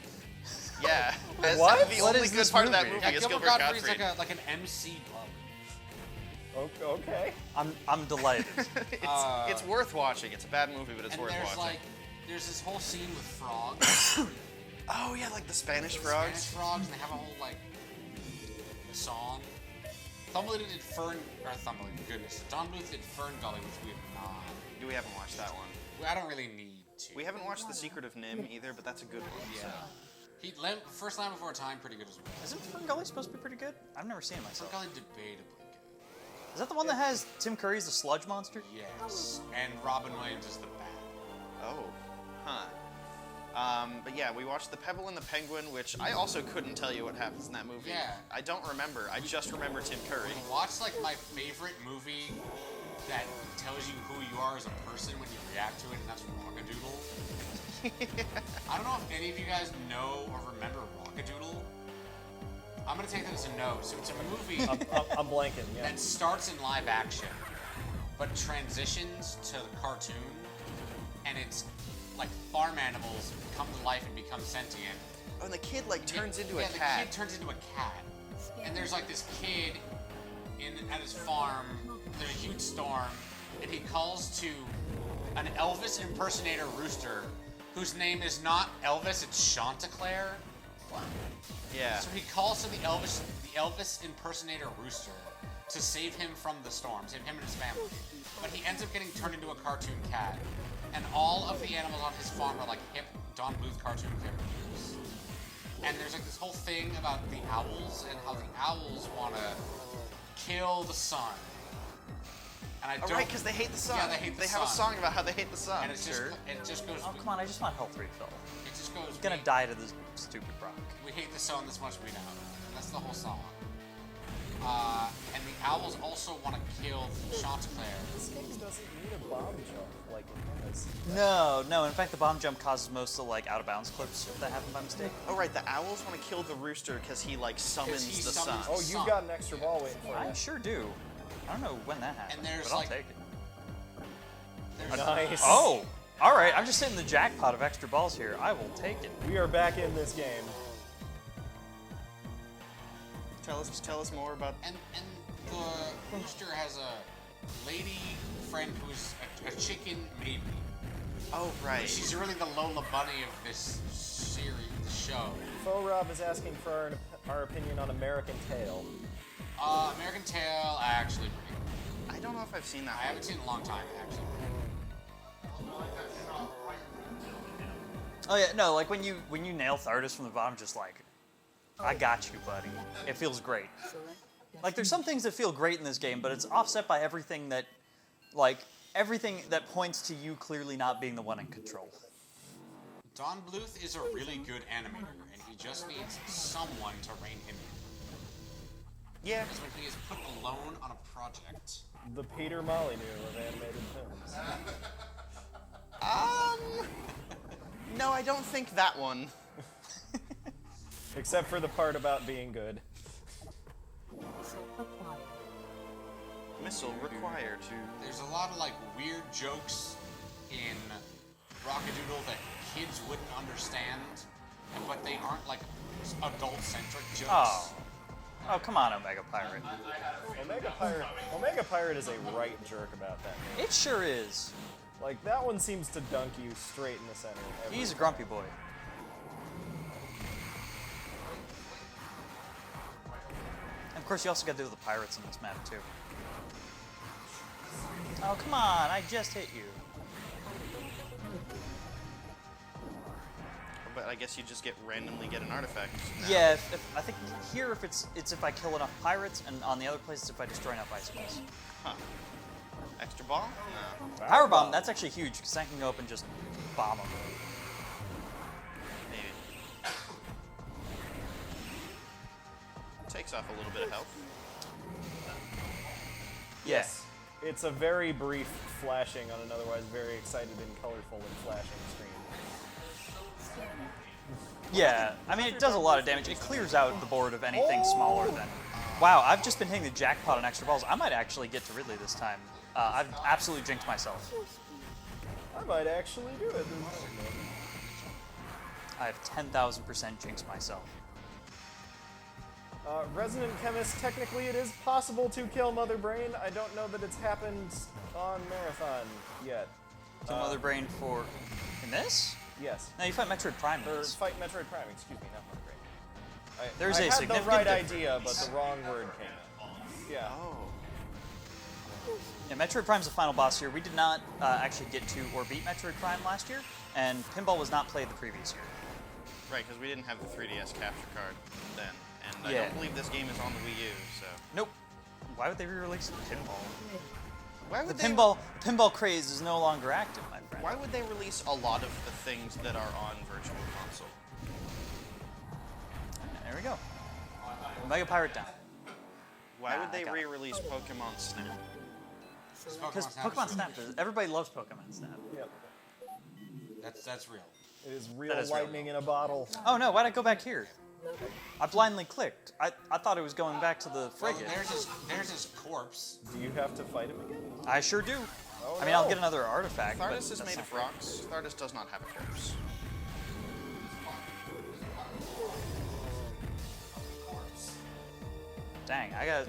Yeah. As What? The What only is good this part of that movie? movie Yeah, is Gilbert Gilbert Gottfried's Gottfried. like an MC bug. Okay. I'm delighted. It's worth watching. It's a bad movie, but it's And worth there's watching. there's this whole scene with frogs. Oh yeah, like the Spanish Spanish frogs. frogs, and they have a whole song. Thumbelina did Thumbelina, goodness. Don Bluth did Fern Gully, which we have not. We haven't watched that one. I don't really need to. We haven't watched The Secret of Nim either, but that's a good one. Yeah. First Land Before Time, pretty good as well. Isn't Fern Gully supposed to be pretty good? I've never seen it Fern myself. Gully debatably good. Is that the one that has Tim Curry as the sludge monster? Yes. And Robin Williams is the bat. Oh, huh. But yeah, we watched The Pebble and the Penguin, which I also couldn't tell you what happens in that movie. Yeah. I don't remember. I just remember Tim Curry. Watch my favorite movie that tells you who you are as a person when you react to it, and that's Rockadoodle. I don't know if any of you guys know or remember Rockadoodle. I'm gonna take that as a no. So it's a movie I'm blanking. Yeah. that starts in live action, but transitions to the cartoon, and it's like farm animals come to life and become sentient. Oh, and the kid like turns into a The cat. kid turns into a cat, and there's like this kid at his farm. There's a huge storm, and he calls to an Elvis impersonator rooster, whose name is not Elvis, it's Chanticleer. Yeah. So he calls to the Elvis impersonator rooster to save him from the storm, save him and his family. But he ends up getting turned into a cartoon cat, and all of the animals on his farm are like hip Don Bluth cartoon characters. And there's like this whole thing about the owls and how the owls want to kill the sun. And I Oh, don't. right, because they hate the sun. Yeah, they hate the They have a sun. song about how they hate the sun. And it's just, it just goes. Oh, come on, I just want health refill. It just goes. I'm gonna die to this stupid rock. We hate the sun this much we know. And that's the whole song. owls also want to kill Chanticleer. This game doesn't need a bomb jump like it has. No. In fact, the bomb jump causes most of like out of bounds clips if that happened by mistake. Oh right, the owls want to kill the rooster because he like summons he the summons sun. the Oh, you've got an extra ball waiting for I you. sure do. I don't know when that happened, And there's, but I'll like- take it. There's Nice. Oh, all right. I'm just hitting the jackpot of extra balls here. I will take it. We are back in this game. Tell us more about. And the rooster has a lady friend who's a chicken maybe. Oh right. She's really the Lola Bunny of this series, the show. Faux Rob is asking for our opinion on American Tail. American Tail, actually pretty good. I don't know if I've seen that. I haven't seen it in a long time, actually. Oh yeah, no. Like when you nail Thardus from the bottom, just like, I got you, buddy. It feels great. Like there's some things that feel great in this game, but it's offset by everything that points to you clearly not being the one in control. Don Bluth is a really good animator, and he just needs someone to rein him in. Yeah. Because when he is put alone on a project. The Peter Molyneux of animated films. No, I don't think that one. Except for the part about being good. Missile required to. There's a lot of like weird jokes in Rockadoodle that kids wouldn't understand, but they aren't like adult-centric jokes. Oh, come on, Omega Pirate. Omega Pirate is a right jerk about that name. It sure is. Like, that one seems to dunk you straight in the center. He's a grumpy boy. And of course, you also got to deal with the pirates in this map too. Oh, come on! I just hit you. But I guess you just randomly get an artifact. now. Yeah, I think here it's if I kill enough pirates, and on the other places if I destroy enough icicles. Huh. Extra ball? No. Power bomb, that's actually huge because I can go up and just bomb them. Maybe. Takes off a little bit of health. Yes. It's a very brief flashing on an otherwise very excited and colorful and flashing screen. Yeah, I mean it does a lot of damage. It clears out the board of anything smaller than. Wow, I've just been hitting the jackpot on extra balls. I might actually get to Ridley this time. I've absolutely jinxed myself. I might actually do it. I have 10,000% jinxed myself. Resident Chemist, technically it is possible to kill Mother Brain. I don't know that it's happened on Marathon yet. Kill Mother Brain for in this? Yes. No, you fight Metroid Prime in Or this. fight Metroid Prime, excuse me, not Mother Brain. There's I a had the significant right difference. idea, but the wrong word came in. Yeah. Oh. Yeah, Metroid Prime's the final boss here. We did not actually get to or beat Metroid Prime last year, and Pinball was not played the previous year. Right, because we didn't have the 3DS capture card then. And I Yeah. don't believe this game is on the Wii U, so. Nope. Why would they re-release Pinball? Why The would they pinball craze is no longer active, my friend. Why would they release a lot of the things that are on Virtual Console? There we go. Omega Pirate down. Why Nah, would they I got it. re-release Pokemon Snap? Because Pokemon Snap, everybody loves Pokemon Snap. Yep. That's real. It is real That is real. lightning in a bottle. Oh no, why'd I go back here? I blindly clicked. I thought it was going back to the Well, frigate. there's his corpse. Do you have to fight him again? I sure do. Oh, I mean, I'll no. get another artifact. but Thardus is that's made not of great. rocks. Thardus does not have a corpse. Dang, I got.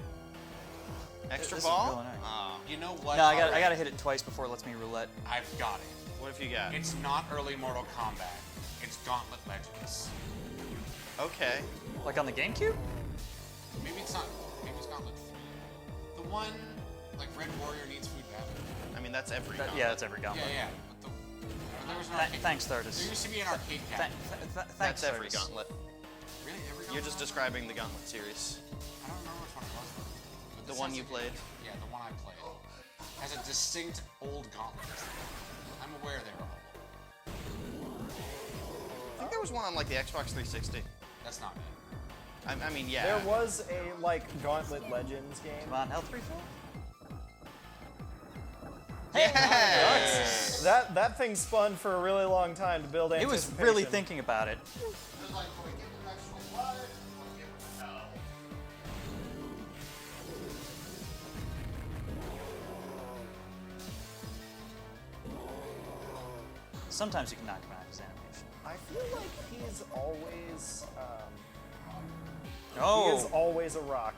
Extra This is ball? real annoying. Oh. You know what? No, I Alright, gotta hit it twice before it lets me roulette. I've got it. What have you got? It's not early Mortal Kombat. It's Gauntlet Legends. Okay. Like on the GameCube? Maybe it's not. Maybe it's Gauntlet 3. The one, like Red Warrior needs food badly. I mean, that's every Yeah, gauntlet. that's every gauntlet. Yeah. But there was an arcade. Thanks, There Thardus. used to be an arcade cabinet. Thanks, That's every Thardus. gauntlet. Really? Every You're just Gauntlet? describing the gauntlet series. I don't remember which one it was. But The this one has you a- played? Yeah, the one I played. Has a distinct old gauntlet. I'm aware they were all. I think there was one on like the Xbox 360. That's not it. I mean, yeah. There was a like Gauntlet Legends game. Come on, health refill. Yes! That thing spun for a really long time to build It anticipation. was really thinking about it. Just like, can we get the next one live? We'll give it a no. Sometimes you can knock him out of his animation. I feel like he's always Oh! he is always a rock.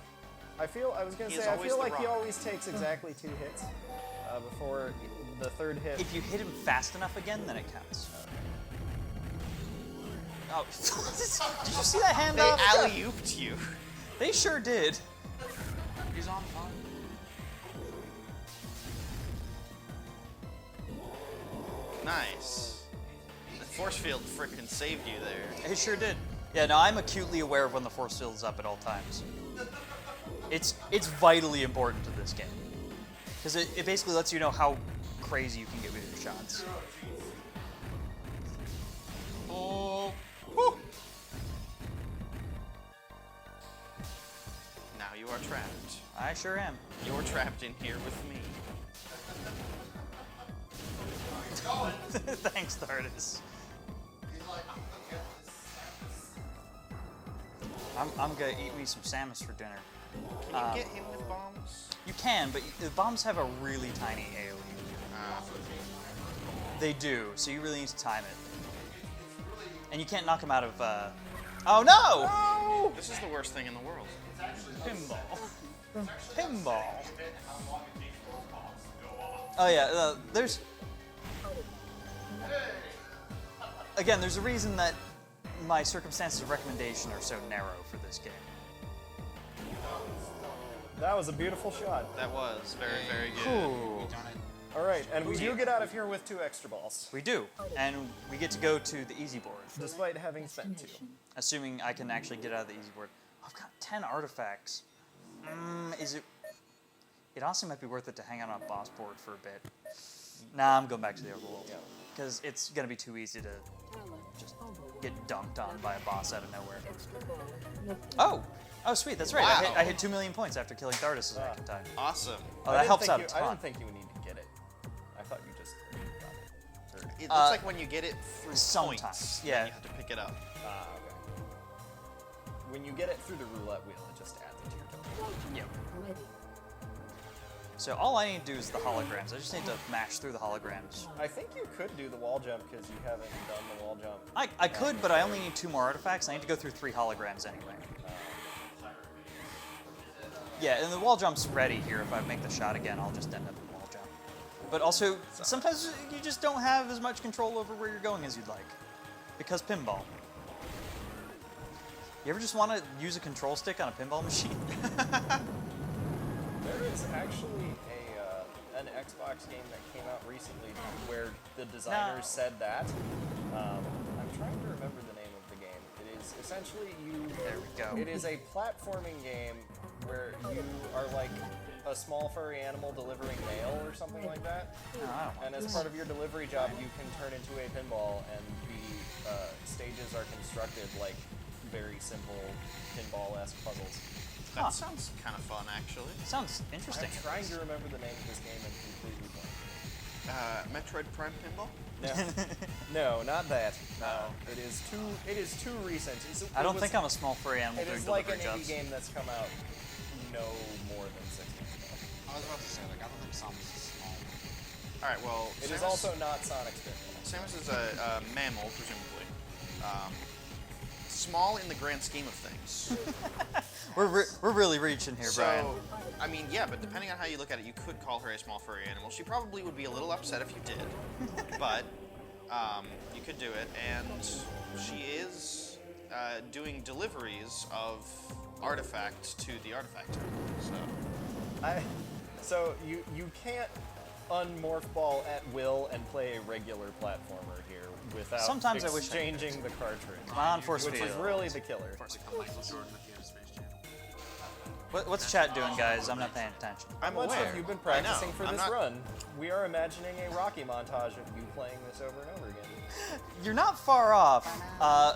I was gonna He is say I always feel the like he rock. always takes exactly 2 hits before the 3rd hit. If you hit him fast enough again, then it counts. Oh, did you see that They handoff? alley-ooped you. They sure did. He's on fire. Nice. The force field frickin' saved you there. It sure did. Yeah, no, I'm acutely aware of when the force field is up at all times. It's vitally important to this game. Because it basically lets you know how crazy you can get with your shots. Oh, Woo! Now you are trapped. I sure am. You're trapped in here with me. Thanks, Thardis. he's like, I'm gonna get this. I'm gonna eat me some Samus for dinner. Can you get him with bombs? You can, but the bombs have a really tiny AoE. They do, so you really need to time it. And you can't knock them out of. Oh no! Oh! This is the worst thing in the world. Pinball. Pinball. Oh yeah, there's. Again, there's a reason that my circumstances of recommendation are so narrow for this game. That was a beautiful shot. That was very, very good. Ooh. We've done it. All right, and we do get out of here with 2 extra balls, We do, and we get to go to the easy board, despite having spent 2. assuming I can actually get out of the easy board. I've got 10 artifacts. Is it? It honestly might be worth it to hang out on a boss board for a bit. Nah, I'm going back to the overworld because it's gonna be too easy to just get dunked on by a boss out of nowhere. Oh, sweet, that's right. Wow. I hit 2 million points after killing Thardis the second time. Awesome. Oh, that helps out a I ton. didn't think you would need to get it. I thought you just got it. It looks like when you get it through sometimes, points, yeah. then you have to pick it up. Okay. When you get it through the roulette wheel, it just adds it to your total. Yep. So all I need to do is the holograms. I just need to mash through the holograms. I think you could do the wall jump because you haven't done the wall jump. I could, but I only need 2 more artifacts. I need to go through 3 holograms anyway. Yeah, and the wall jump's ready here. If I make the shot again, I'll just end up in wall jump. But also, sometimes you just don't have as much control over where you're going as you'd like. Because pinball. You ever just want to use a control stick on a pinball machine? There is actually an Xbox game that came out recently where the designers said that. I'm trying to remember the name of the game. It is essentially There we go. It is a platforming game where you are like a small furry animal delivering mail or something like that. No, I don't want And as part of your delivery job, you can turn into a pinball, and the stages are constructed like very simple pinball-esque puzzles. That sounds kind of fun, actually. Sounds interesting. I'm trying to remember the name of this game and completely blank. Metroid Prime Pinball? No, not that. No, it is too recent. I don't think I'm a small furry animal It doing is like an delivery indie jobs. game that's come out no more than 6 months ago. I was about to say, like, I don't think Samus is small. Alright, well, It is also not Sonic Spinball. Samus is a mammal, presumably. Small in the grand scheme of things. We're really reaching here, Brian. So, I mean, yeah, but depending on how you look at it, you could call her a small furry animal. She probably would be a little upset if you did, but you could do it. And she is doing deliveries of artifacts to the artifact terminal. So you can't unmorph ball at will and play a regular platformer here without Sometimes I wish I exchanging the cartridge. Come on, force Which field. is really the killer. Like a Michael Jordan at the end of Space Jam. What's chat doing, guys? I'm not paying attention. I'm How much aware. have you been I know. practicing for I'm this not- run? We are imagining a Rocky montage of you playing this over and over again. You're not far off.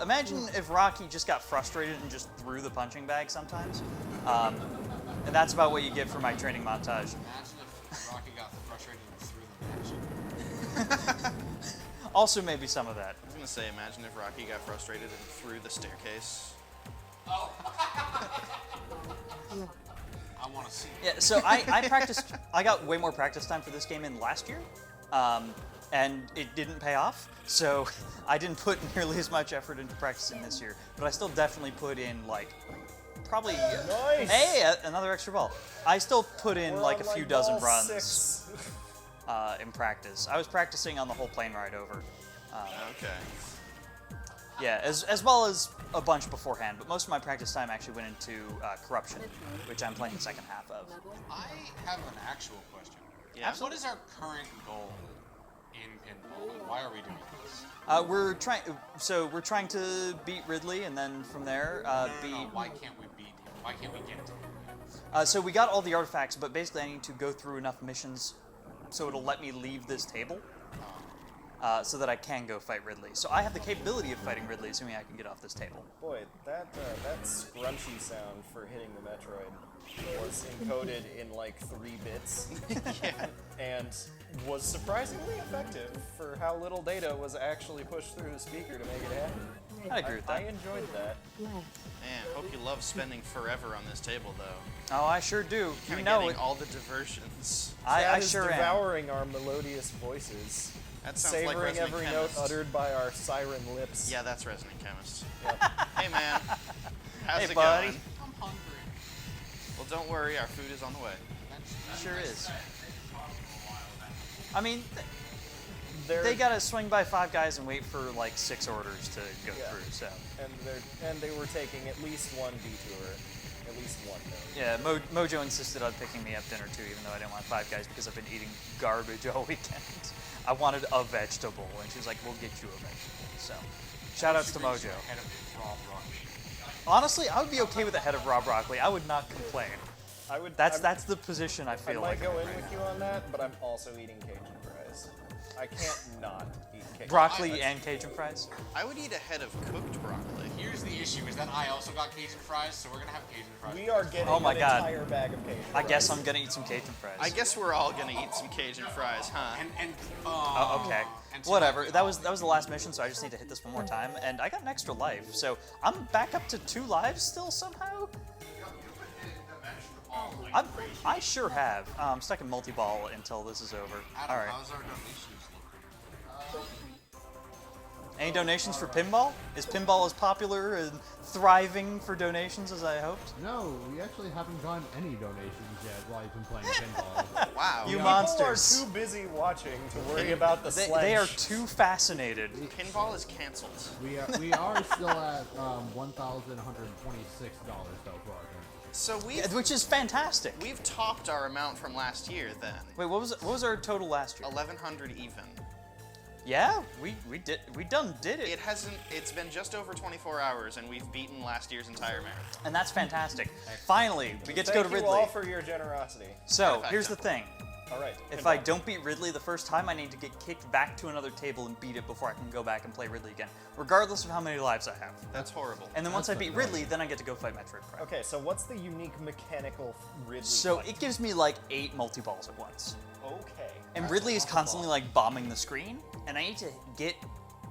Imagine if Rocky just got frustrated and just threw the punching bag sometimes. And that's about what you get for my training montage. Imagine if Rocky got frustrated and threw the match. Also, maybe some of that. I was gonna say, imagine if Rocky got frustrated and threw the staircase. Oh. I want to see. Yeah, so I practiced. I got way more practice time for this game in last year, and it didn't pay off. So I didn't put nearly as much effort into practicing this year, but I still definitely put in like probably. Nice. Hey, another extra ball. I still put in We're like on, a few like, dozen ball runs 6. in practice. I was practicing on the whole plane ride over. Okay. Yeah, as well as a bunch beforehand, but most of my practice time actually went into Corruption, which I'm playing the second half of. I have an actual question. Yeah. What is our current goal in pinball, and why are we doing this? We're trying to beat Ridley, and then from there beat. No, why can't we beat him? Why can't we get to him? So we got all the artifacts, but basically I need to go through enough missions so it'll let me leave this table. So that I can go fight Ridley. So I have the capability of fighting Ridley, assuming I can get off this table. Boy, that scrunchy sound for hitting the Metroid was encoded in like 3 bits. Yeah. And was surprisingly effective for how little data was actually pushed through the speaker to make it happen. I agree with I that. enjoyed that. Man, hope you love spending forever on this table, though. Oh, I sure do. Kind You of know getting it. all the diversions. I That is sure am. devouring our melodious voices. That sounds like Savoring Resonant every Chemist. note uttered by our siren lips. Yeah, that's Resonant Chemist. Yep. Hey, man. How's Hey, it buddy. going? I'm hungry. Well, don't worry, our food is on the way. Sure is. I mean, They're- they gotta swing by 5 guys and wait for like 6 orders to go Yeah. through. So and they were taking at least one detour, at least one note. yeah, Mojo insisted on picking me up dinner too, even though I didn't want 5 guys because I've been eating garbage all weekend. I wanted a vegetable, and she was like, "We'll get you a vegetable." So, shout outs to Mojo. Ahead of Rob Rocky. Honestly, I would be okay with the head of Rob Broccoli. I would not complain. That's the position I I feel might like. go in with you on that, but I'm also eating Cajun fries. I can't not eat Cajun Broccoli fries. and Cajun fries. I would eat a head of cooked broccoli. Here's the issue: is that I also got Cajun fries, so we're gonna have Cajun fries. We are getting Oh my an God. entire bag of Cajun I fries. guess I'm gonna eat some Cajun fries. I guess we're all gonna eat some Cajun fries, huh? And Oh, okay. and Whatever. tonight- That was the last mission, so I just need to hit this one more time, and I got an extra life, so I'm back up to 2 lives still somehow. I sure have. I'm stuck in multi-ball until this is over. Adam, All right. how's our donations look? Any donations for pinball? Is pinball as popular and thriving for donations as I hoped? No, we actually haven't gotten any donations yet while you've been playing pinball. Wow. You People monsters. are too busy watching to worry about the They sledge. are too fascinated. Pinball is canceled. we are still at $1,126 so far. So Which is fantastic. we've topped our amount from last year then. Wait, what was our total last year? 1,100 even. Yeah, we did it. It's been just over 24 hours and we've beaten last year's entire marathon. And that's fantastic. Finally, we get to go to Thank Ridley. you all for your generosity. So, here's the thing. All right. If I don't beat Ridley the first time, I need to get kicked back to another table and beat it before I can go back and play Ridley again, regardless of how many lives I have. That's horrible. And then once I That's beat annoying. Ridley, then I get to go fight Metroid Prime. Okay, so what's the unique mechanical Ridley So fight? it gives me like 8 multi-balls at once. Okay. And Ridley is constantly like bombing the screen, and I need to get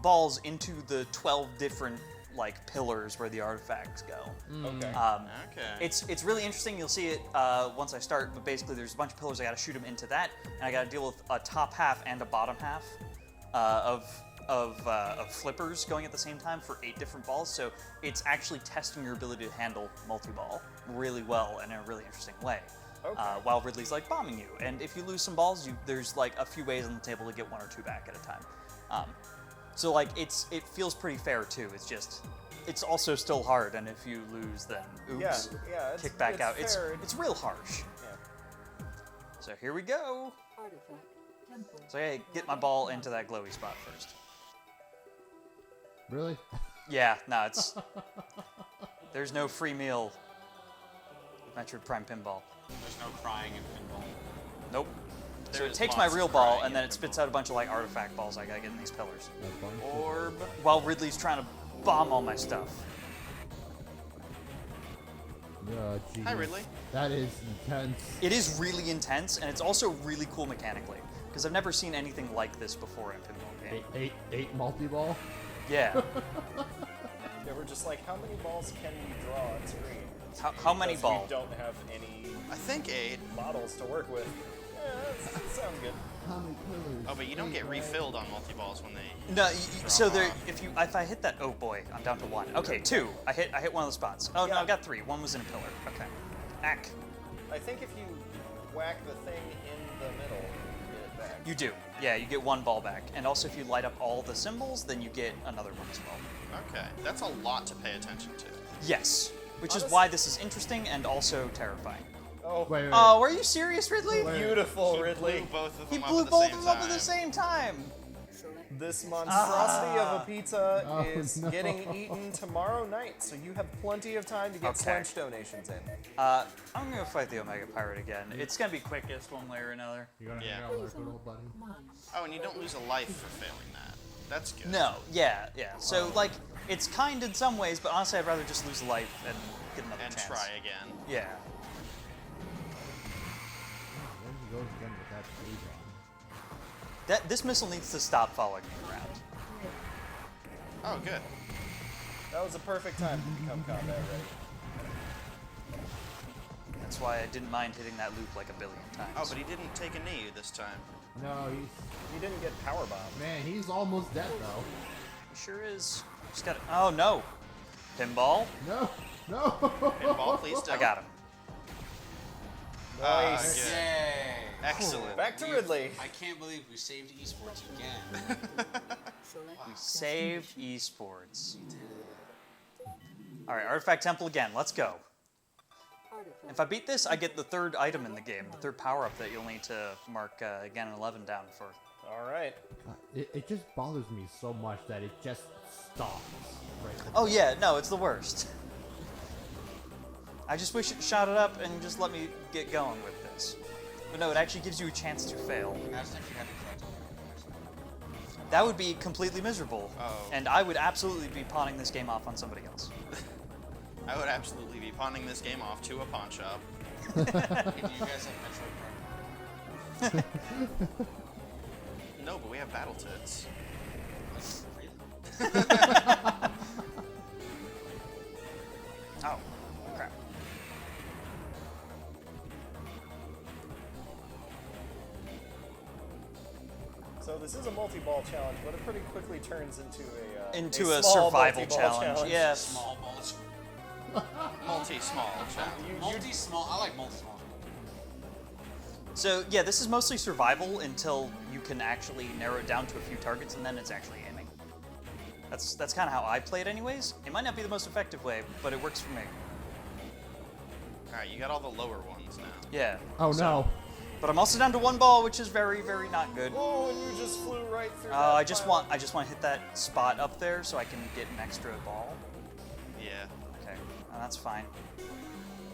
balls into the 12 different like pillars where the artifacts go. Okay. Okay. It's really interesting. You'll see it once I start. But basically, there's a bunch of pillars. I got to shoot them into that, and I got to deal with a top half and a bottom half of flippers going at the same time for 8 different balls. So it's actually testing your ability to handle multi-ball really well and in a really interesting way. Okay. While Ridley's like bombing you, and if you lose some balls, there's like a few ways on the table to get 1 or 2 back at a time. So like it feels pretty fair too. It's also still hard, and if you lose, then oops, yeah, kick back it's out. fair. It's real harsh. Yeah. So here we go. So I gotta get my ball into that glowy spot first. Really? Yeah, no, it's there's no free meal with Metroid Prime Pinball. There's no crying in pinball. Nope. So it There's takes my lots real of ball variety and then in it spits pinball. out a bunch of like artifact balls I gotta get in these pillars. Orb. While Ridley's trying to bomb all my stuff. Geez. Hi, Ridley. That is intense. It is really intense and it's also really cool mechanically. Because I've never seen anything like this before in a pinball game. Eight multi-ball? Yeah. They were just like, how many balls can we draw on screen? How many Because balls? We don't have any I think 8. models to work with. Yeah, that sounds good. How many pillars? Oh, but you don't get refilled on multi-balls when they... No, so Drop there. off. If I hit that, oh boy, I'm down to 1. Okay, 2. I hit one of the spots. Oh no, Yeah. I got 3. 1 was in a pillar. Okay. Ack. I think if you whack the thing in the middle, you get it back. You do. Yeah, you get 1 ball back, and also if you light up all the symbols, then you get another one as well. Okay, that's a lot to pay attention to. Yes, which is Honest- why this is interesting and also terrifying. Oh, Wait. Oh, are you serious, Ridley? beautiful, He Ridley. blew both of He them blew up at both the of same them up time. at the same time. This monstrosity of a pizza Oh, is no. getting eaten tomorrow night, so you have plenty of time to get Okay. Slench donations in. I'm gonna fight the Omega Pirate again. It's gonna be quickest one way or another. You're gonna Yeah. hang out with our good old buddy? Oh, and you don't lose a life for failing that. That's good. No, yeah. So like, it's kind in some ways, but honestly, I'd rather just lose a life and get another And chance. try again. Yeah. There he goes again with that phase on. This missile needs to stop following me around. Oh, good. That was a perfect time to become combat ready. That's why I didn't mind hitting that loop like a billion times. Oh, but he didn't take a knee this time. No, You didn't get power bombed. man, he's almost dead though. He sure is. Just got. Oh no! Pinball. No, no. Pinball, please don't. I got him. Nice. Good. Yay! Excellent. Back to We've- Ridley. I can't believe we saved esports again. We saved esports. All right, Artifact Temple again. Let's go. If I beat this, I get the 3rd item in the game, the 3rd power-up that you'll need to mark Ganon 11 down for. All right. It just bothers me so much that it just stops. Right. Oh yeah, no, it's the worst. I just wish it shot it up and just let me get going with this. But no, it actually gives you a chance to fail. Imagine if you had to collect all the items. That would be completely miserable. Oh. And I would absolutely be pawning this game off on somebody else. I would absolutely be pawning this game off to a pawn shop. Hey, do you guys have Metroid Prime? No, but we have Battletoads. Really? Oh, crap. So this is a multi-ball challenge, but it pretty quickly turns into Into a small survival multi-ball challenge. Yes. Small balls. Multi-small challenge. Multi-small. I like multi-small. So yeah, this is mostly survival until you can actually narrow it down to a few targets, and then it's actually aiming. That's kind of how I play it, anyways. It might not be the most effective way, but it works for me. Alright, you got all the lower ones now. Yeah. Oh so- no. But I'm also down to 1 ball, which is very, very not good. Oh, and you just flew right through. Oh, that I just pile. want to hit that spot up there so I can get an extra ball. Yeah. Okay, that's fine.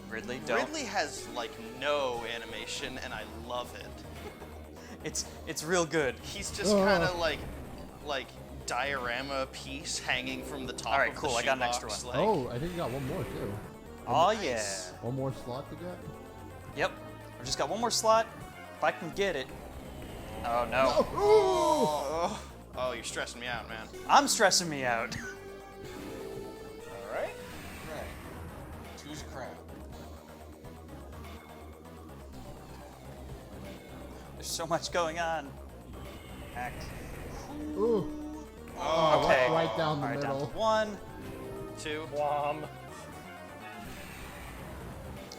Ridley, don't. Ridley has like no animation, and I love it. It's real good. He's just kind of like diorama piece hanging from the top. All right, of cool, The I got an extra shoebox, one. like- Oh, I think you got one more too. Oh Nice. yeah. One more slot to get. Yep. I've just got 1 more slot. If I can get it. Oh no. Oh, oh, you're stressing me out, man. I'm stressing me out. All right. Right. Two's a crowd. There's so much going on. Heck. Ooh. Oh, Okay. Right down the All right, down middle. to 1. 2. Wham.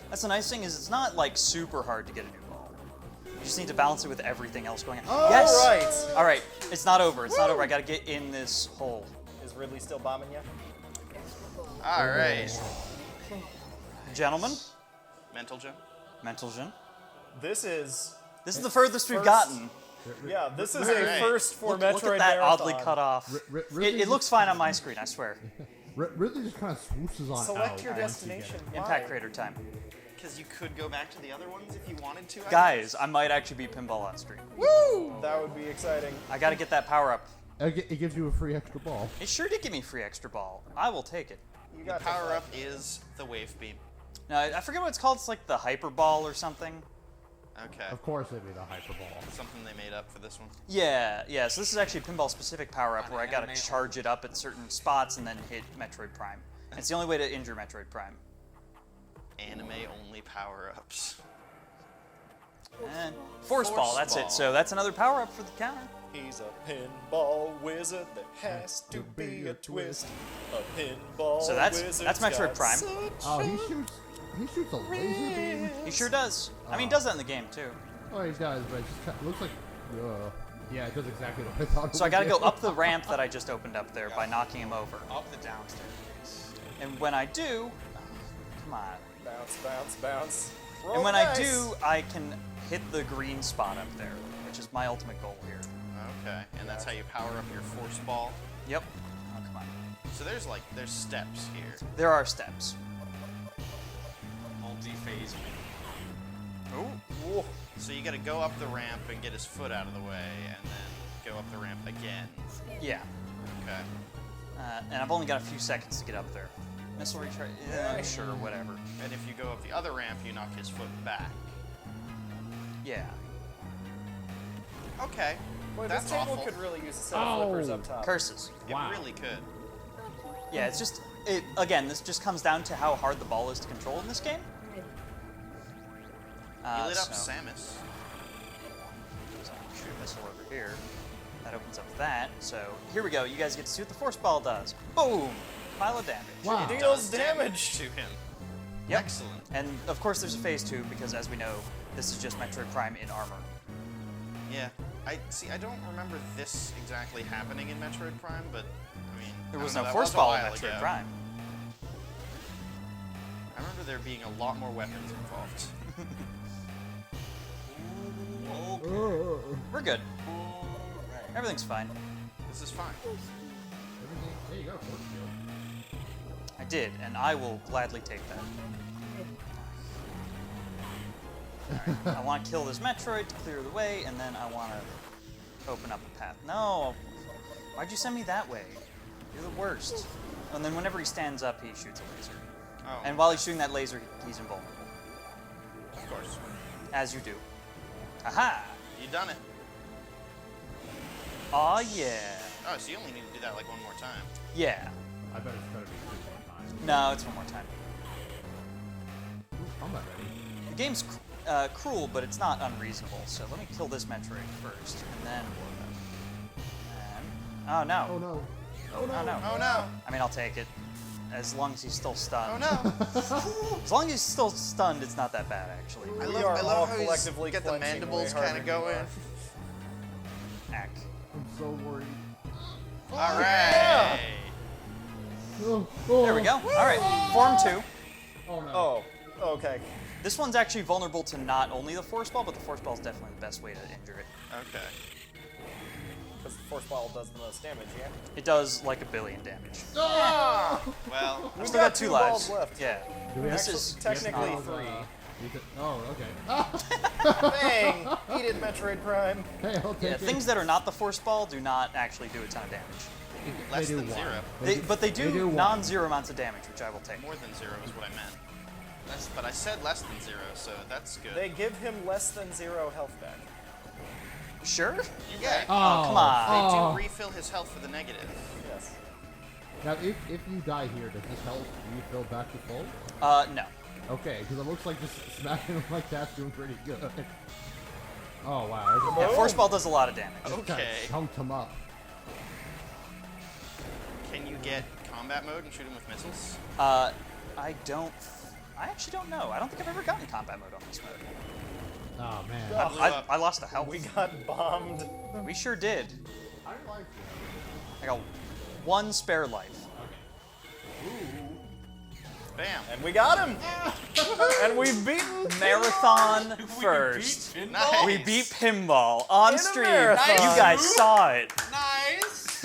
That's the nice thing is it's not like super hard to get a new ball. You just need to balance it with everything else going on. Oh, Yes. All right. All right. It's not over. It's not over. I got to get in this hole. Is Ridley still bombing you? All right. Gentlemen, Mental gem. mental gen. This is This is the furthest we've First- gotten. yeah. This is All a right. first for Look Metroid at that Marathon. oddly cut off. Ridley It looks fine on my screen, I swear. Ridley just kind of swooshes on Select out your once you get destination. it. Impact Crater time. because you could go back to the other ones if you wanted to. I Guys, guess. I might actually beat pinball on stream. That would be exciting. I gotta get that power up. It gives you a free extra ball. It sure did give me free extra ball. I will take it. You The got power up is the wave beam. Now, I forget what it's called. It's like the hyper ball or something. Okay. Of course it'd be the hyper ball. Something they made up for this one. Yeah. So this is actually a pinball-specific power-up where I gotta Anime charge it up at certain spots and then hit Metroid Prime. It's the only way to injure Metroid Prime. Anime only power ups. And force ball. That's ball. it. So that's another power-up for the counter. He's a pinball wizard. There has to be a twist. A pinball So that's wizard's Metroid got Prime. such Oh, he shoots a laser beam. He sure does. I mean, he does that in the game too. Oh, he does, but it just looks like. Yeah, it does exactly what I thought. So I gotta go up the ramp that I just opened up there by knocking him over. Up the downstairs. And when I do, come on. Bounce, bounce, bounce. Roll And when the I dice. do, I can hit the green spot up there, which is my ultimate goal here. Okay, and that's how you power up your force ball. Yep. Oh, come on. So there's steps here. There are steps. Multi-phase. Ooh. So you got to go up the ramp and get his foot out of the way, and then go up the ramp again. Yeah. Okay. And I've only got a few seconds to get up there. Missile recharge? Yeah, sure, whatever. And if you go up the other ramp, you knock his foot back. Yeah. Okay. Boy, That's this table awful. could really use a set of flippers up top. Curses. It Wow. really could. Yeah, it's just, again, this just comes down to how hard the ball is to control in this game. You lit up so- Samus. So I'm gonna shoot a missile over here. That opens up that. So here we go. You guys get to see what the force ball does. Boom! Pile of damage. Wow. It deals damage. to him. Yep. Excellent. And of course there's a phase 2 because as we know, this is just Metroid Prime in armor. Yeah. I don't remember this exactly happening in Metroid Prime, but I mean, There I was don't no know, that force was a ball in while Metroid ago. Prime. I remember there being a lot more weapons involved. We're good. Everything's fine. This is fine. There you go, force field. I did, and I will gladly take that. Alright, I want to kill this Metroid to clear the way, and then I want to open up a path. No! Why'd you send me that way? You're the worst. And then whenever he stands up, he shoots a laser. Oh. And while he's shooting that laser, he's invulnerable. Of course. As you do. Aha! You done it. Aw, yeah. Oh, so you only need to do that like one more time. Yeah. I bet it's gonna be 2 more times. No, it's one more time. I'm not ready. The game's cruel, but it's not unreasonable. So let me kill this Metroid first, and then... Oh, no. Oh no. Oh, no. Oh no! I mean, I'll take it. As long as he's still stunned. Oh no! As long as he's still stunned, it's not that bad, actually. We I are all love how he's collectively got the clenching mandibles way harder kind of than you going. are. Ack. I'm so worried. All right. There we go. All right, Form 2. Oh no. Oh, okay. This one's actually vulnerable to not only the Force Ball, but the Force Ball is definitely the best way to injure it. Okay. Because the force ball does the most damage, yeah? It does like 1 billion damage. Well, I've still got 2 lives. balls left. Yeah. Do we This actually- is Technically not- 3. Oh, okay. Bang! Eat it, Metroid Prime. Hey, I'll take Yeah, it. things that are not the Force Ball do not actually do a ton of damage. less They do than one. 0. But they do one. non-zero amounts of damage, which I will take. More than 0 is what I meant. But I said less than 0, so that's good. They give him less than 0 health back. Sure? Yeah. Oh, come on. They Oh. do refill his health for the negative. Yes. Now, if you die here, does this help you fill back to full? No. Okay, because it looks like just smacking him like that's doing pretty good. Oh wow. Yeah, Force Ball does a lot of damage. Okay. Chunked him up. Can you get combat mode and shoot him with missiles? I actually don't know. I don't think I've ever gotten combat mode on this mode. Oh man. I lost a health. We got bombed. We sure did. I like it. I got 1 spare life. Bam. And we got him! And we've beaten Marathon first. Nice. We beat pinball on In a stream. marathon. You guys saw it. Nice!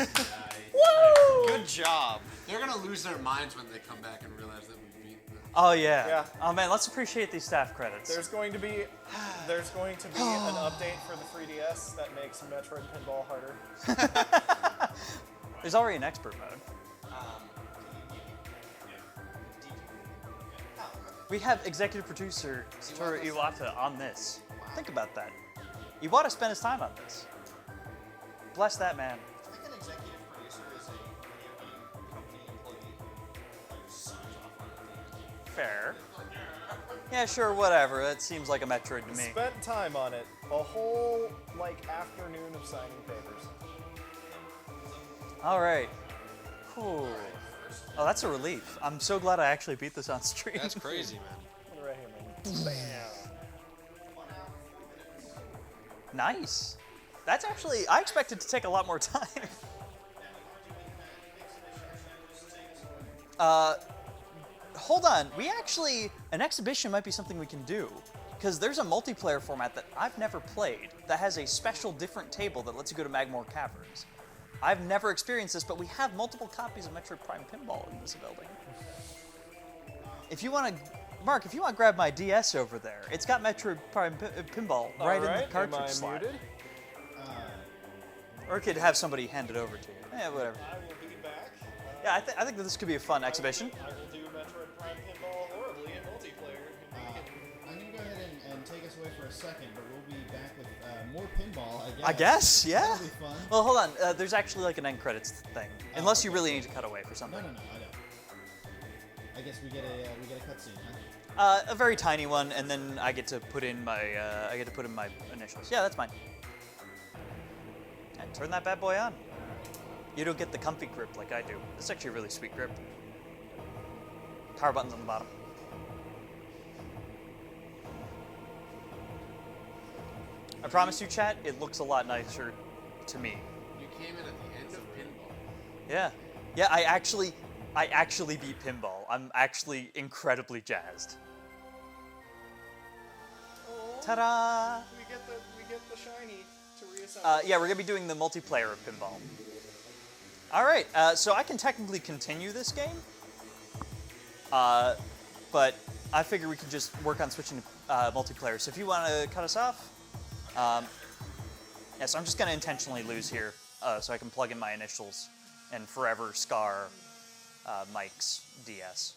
Woo! Good job. They're gonna lose their minds when they come back and realize that we beat them. Oh yeah. Yeah. Oh man, let's appreciate these staff credits. There's going to be an update for the 3DS that makes Metroid Pinball harder. There's already an expert mode. We have executive producer Satoru Iwata on this. Think about that. Iwata spent his time on this. Bless that man. I think an executive producer is a video game company employee who signs off on a thing. Fair. Yeah, sure, whatever. That seems like a Metroid to me. Spent time on it. A whole, afternoon of signing papers. All right. Cool. Oh, that's a relief. I'm so glad I actually beat this on stream. That's crazy, man. Put it right here, man. Bam. Nice. That's actually, I expected to take a lot more time. Hold on. An exhibition might be something we can do. Because there's a multiplayer format that I've never played that has a special different table that lets you go to Magmore Caverns. I've never experienced this, but we have multiple copies of Metroid Prime Pinball in this building. If you want to, Mark, if you want to grab my DS over there, it's got Metroid Prime Pinball right in the cartridge am I slot. muted? Or it could have somebody hand it over to you. Yeah, whatever. I will be back. Yeah, I think that this could be a fun exhibition. I will do Metroid Prime Pinball horribly in multiplayer. I'm going to go ahead and take us away for a second, but we'll be back with more pinball, I guess. I guess, yeah. That'll be fun. Well, hold on. There's actually like an end credits thing, unless you really need to cut away for something. No, I don't. I guess we get a cutscene, huh? A very tiny one, and then I get to put in my initials. Yeah, that's fine. And turn that bad boy on. You don't get the comfy grip like I do. It's actually a really sweet grip. Power buttons on the bottom. I promise you, chat, it looks a lot nicer to me. You came in at the end of pinball. Yeah. Yeah, I actually beat pinball. I'm actually incredibly jazzed. Oh, Ta-da! we get the shiny to reassemble. Yeah, we're gonna be doing the multiplayer of pinball. All right, so I can technically continue this game, but I figure we can just work on switching to multiplayer. So if you want to cut us off, yeah. So I'm just gonna intentionally lose here, so I can plug in my initials and forever scar Mike's DS.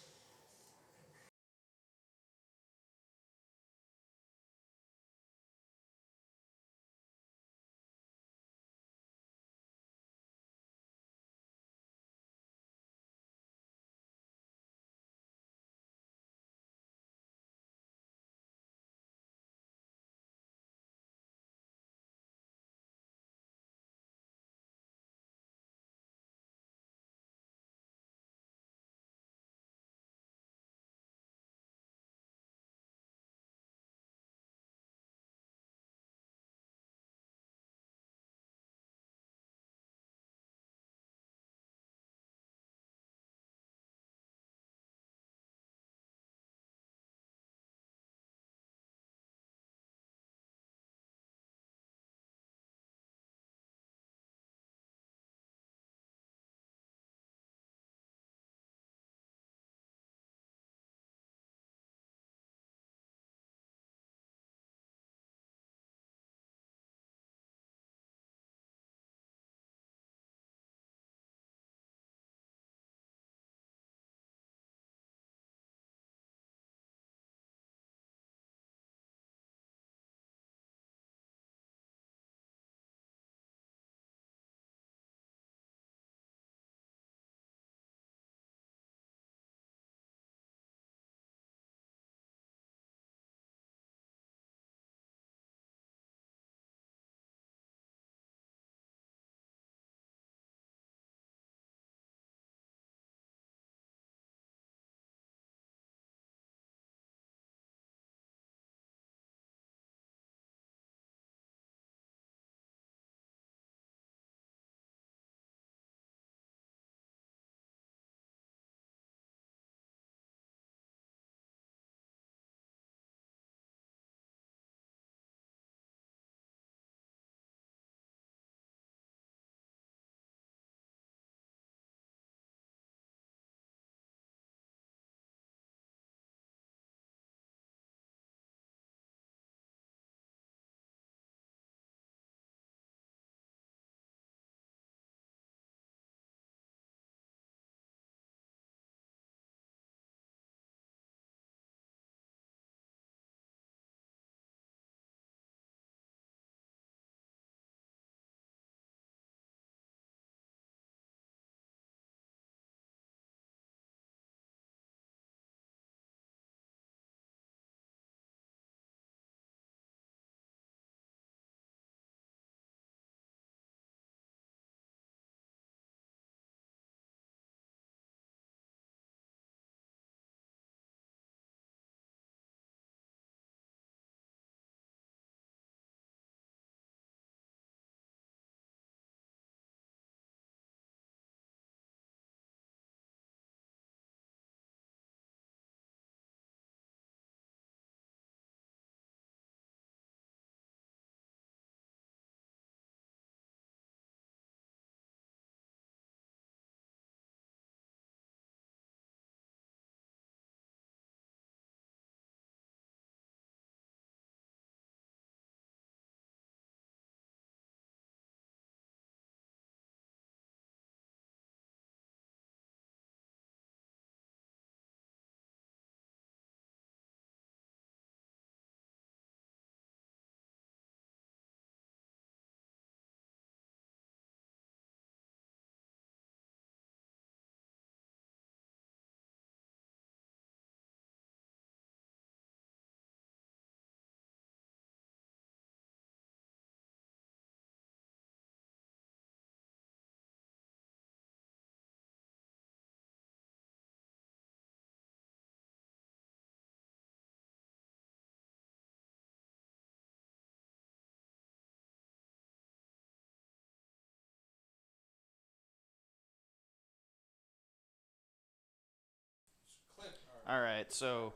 All right, so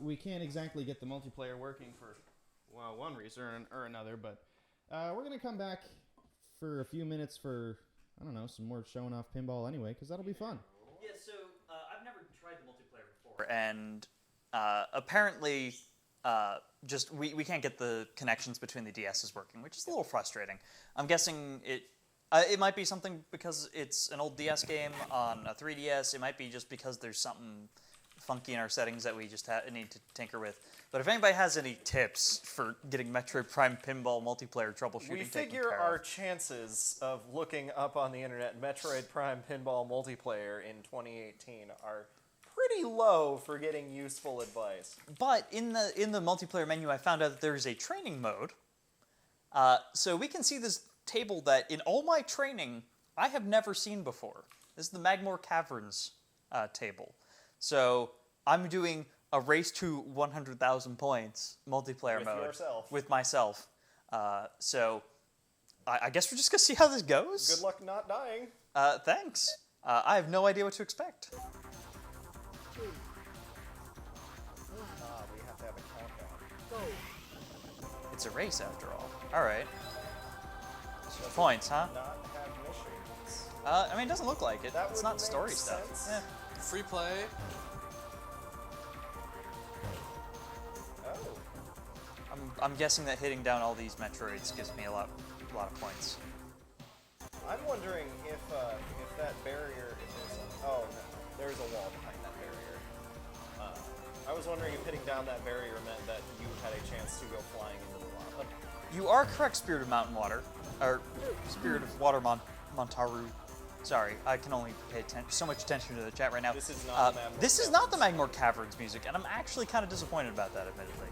we can't exactly get the multiplayer working for one reason or another, but we're gonna come back for a few minutes for I don't know some more showing off pinball anyway, because that'll be fun. Yeah, so I've never tried the multiplayer before, and apparently, just we can't get the connections between the DSs working, which is a little frustrating. I'm guessing it might be something because it's an old DS game on a 3DS. It might be just because there's something funky in our settings that we just need to tinker with. But if anybody has any tips for getting Metroid Prime Pinball multiplayer troubleshooting, We figure our chances of looking up on the internet Metroid Prime Pinball multiplayer in 2018 are pretty low for getting useful advice. But in the multiplayer menu, I found out that there's a training mode. So we can see this table that in all my training I have never seen before. This is the Magmore Caverns table. So I'm doing a race to 100,000 points multiplayer With mode yourself. with myself. So I guess we're just gonna see how this goes. Good luck not dying. Thanks. I have no idea what to expect. We have to have a countdown. It's a race after all. All right. Points, huh? Not have missions. I mean, it doesn't look like it. That It's would not make story stuff. sense. Eh. Free play. Oh. I'm guessing that hitting down all these Metroids gives me a lot of points. I'm wondering if that barrier, oh no, there's a wall behind that barrier. I was wondering if hitting down that barrier meant that you had a chance to go flying into the lava. You are correct, Spirit of Mountain Water, or Spirit of Water Montaru. Sorry, I can only pay so much attention to the chat right now. This is not the Magmore This is not the Magmore Caverns music, and I'm actually kind of disappointed about that, admittedly.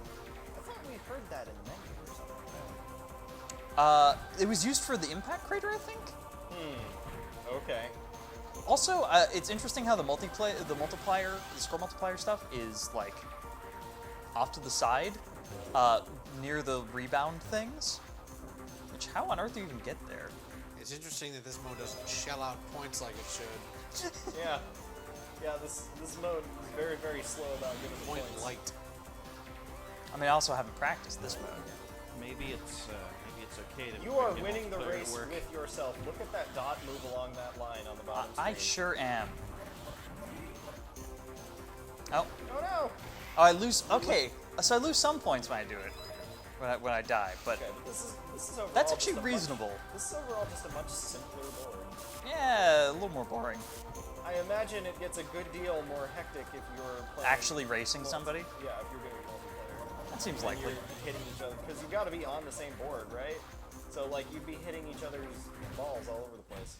I thought we heard that in the menu or something. It was used for the impact crater, I think. Okay. Also, it's interesting how the score multiplier stuff is like off to the side, near the rebound things. Which, how on earth do you even get there? It's interesting that this mode doesn't shell out points like it should. Yeah. Yeah, this mode is very, very slow about giving Point points. light. I mean, I also haven't practiced this mode. Maybe it's okay to. You are get winning the multiplayer to race work. with yourself. Look at that dot move along that line on the bottom I screen. sure am. Oh, Oh no! oh, I lose. Okay, so I lose some points when I do it, when I die. But Okay, but this is overall that's just actually a much- reasonable. This is overall just a much simpler board. Yeah, a little more boring. I imagine it gets a good deal more hectic if you're playing Actually racing somebody? Yeah, if you're doing multiplayer. That seems And likely. you're hitting each other because you got to be on the same board, right? So like you'd be hitting each other's balls all over the place.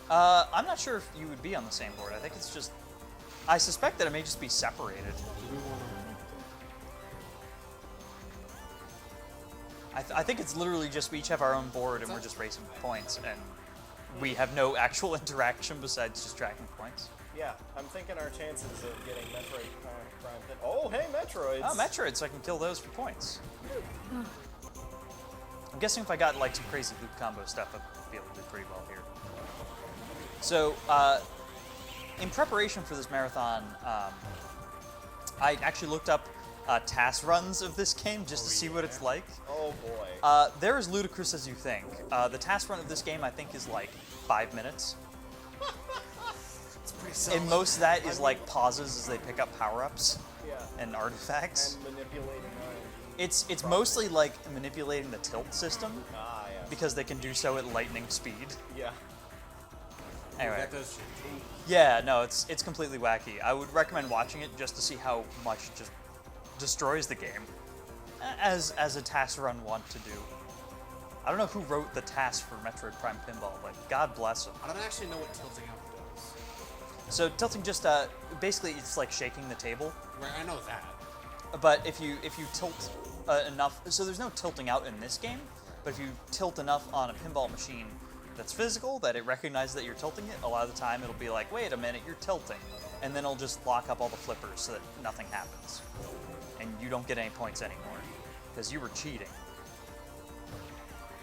I'm not sure if you would be on the same board. I think it's just. I suspect that it may just be separated. I think it's literally just we each have our own board and we're just racing points, and we have no actual interaction besides just tracking points. Yeah, I'm thinking our chances of getting Metroid Prime Pin. Oh, hey, Metroids! Oh, Metroid, so I can kill those for points. I'm guessing if I got like some crazy loop combo stuff, I'd be able to do pretty well here. So, in preparation for this marathon, I actually looked up task runs of this game just to see what it's like. Oh boy. They're as ludicrous as you think. The task run of this game, I think, is like 5 minutes. It's pretty solid. And most of that is like pauses as they pick up power-ups Yeah. and artifacts. And manipulating RNG. It's mostly like manipulating the tilt system Ah, yeah. because they can do so at lightning speed. Yeah. Anyway, That does change. yeah, no, it's completely wacky. I would recommend watching it just to see how much it just destroys the game, as a task run want to do. I don't know who wrote the task for Metroid Prime Pinball, but God bless them. I don't actually know what tilting up does. So tilting just basically it's like shaking the table. Right, I know that. But if you tilt enough, so there's no tilting out in this game, but if you tilt enough on a pinball machine that's physical, that it recognizes that you're tilting it, a lot of the time it'll be like, wait a minute, you're tilting. And then it'll just lock up all the flippers so that nothing happens. And you don't get any points anymore, because you were cheating.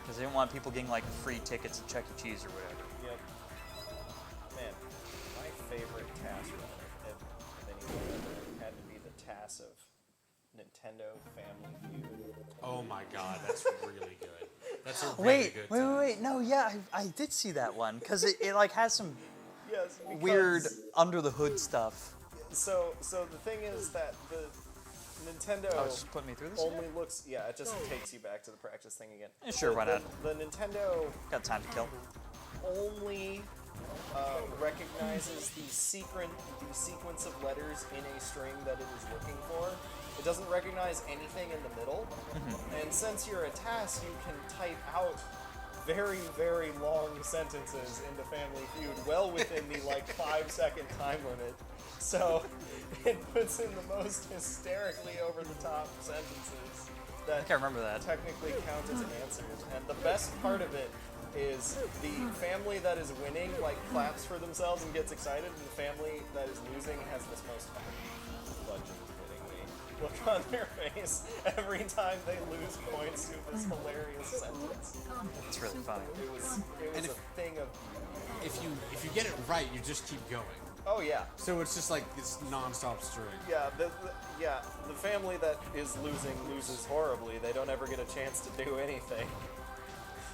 Because they didn't want people getting like free tickets at Chuck E. Cheese or whatever. Yep. Man, my favorite task run ever. massive Nintendo Family Feud. Oh my god, that's really good. That's a really Wait, good wait, time. wait, wait. No, yeah, I did see that one because it like has some Yes, because weird under the hood stuff. So the thing is that the Nintendo Oh, it's just putting me through this. only looks. Yeah, it just takes you back to the practice thing again. Yeah, sure, why not? The Nintendo Got time to kill. only recognizes the sequence of letters in a string that it is looking for. It doesn't recognize anything in the middle. And since you're a task, you can type out very, very long sentences into Family Feud, well within the 5-second time limit. So it puts in the most hysterically over-the-top sentences I that think I remember that. technically count as answers. And the best part of it is the family that is winning claps for themselves and gets excited, and the family that is losing has this most bludgeon-kiddingly look on their face every time they lose points to this hilarious sentence. It's really funny. It was And a thing of If you get it right, you just keep going. oh yeah. So it's just like this non-stop string. Yeah, the family that is losing loses horribly. They don't ever get a chance to do anything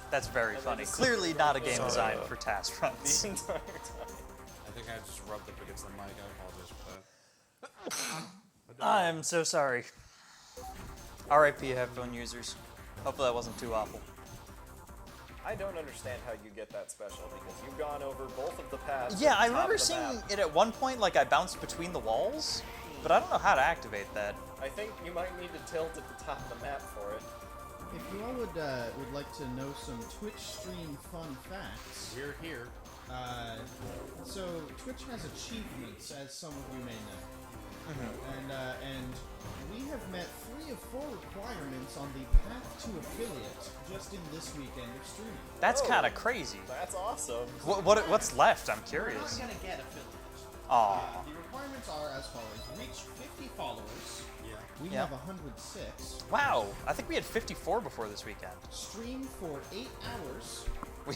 That's very then funny. just- Clearly not a game Sorry. designed for task runs. the entire time. I think I just rubbed up against the mic. I apologize for that. I'm so sorry. RIP headphone users. Hopefully that wasn't too awful. I don't understand how you get that special because you've gone over both of the paths. Yeah, at I the top remember of the seeing map. it at one point, like I bounced between the walls, but I don't know how to activate that. I think you might need to tilt at the top of the map for it. If you all would like to know some Twitch stream fun facts, We're here. so Twitch has achievements, as some of you may know, and we have met 3 of 4 requirements on the path to affiliate just in this weekend of streaming. That's Oh. kind of crazy. That's awesome. What's left? I'm We're not curious. gonna get affiliate. Aw. The requirements are as follows: reach 50 followers. Yeah. We Yeah. have 106. Wow, I think we had 54 before this weekend. Stream for 8 hours.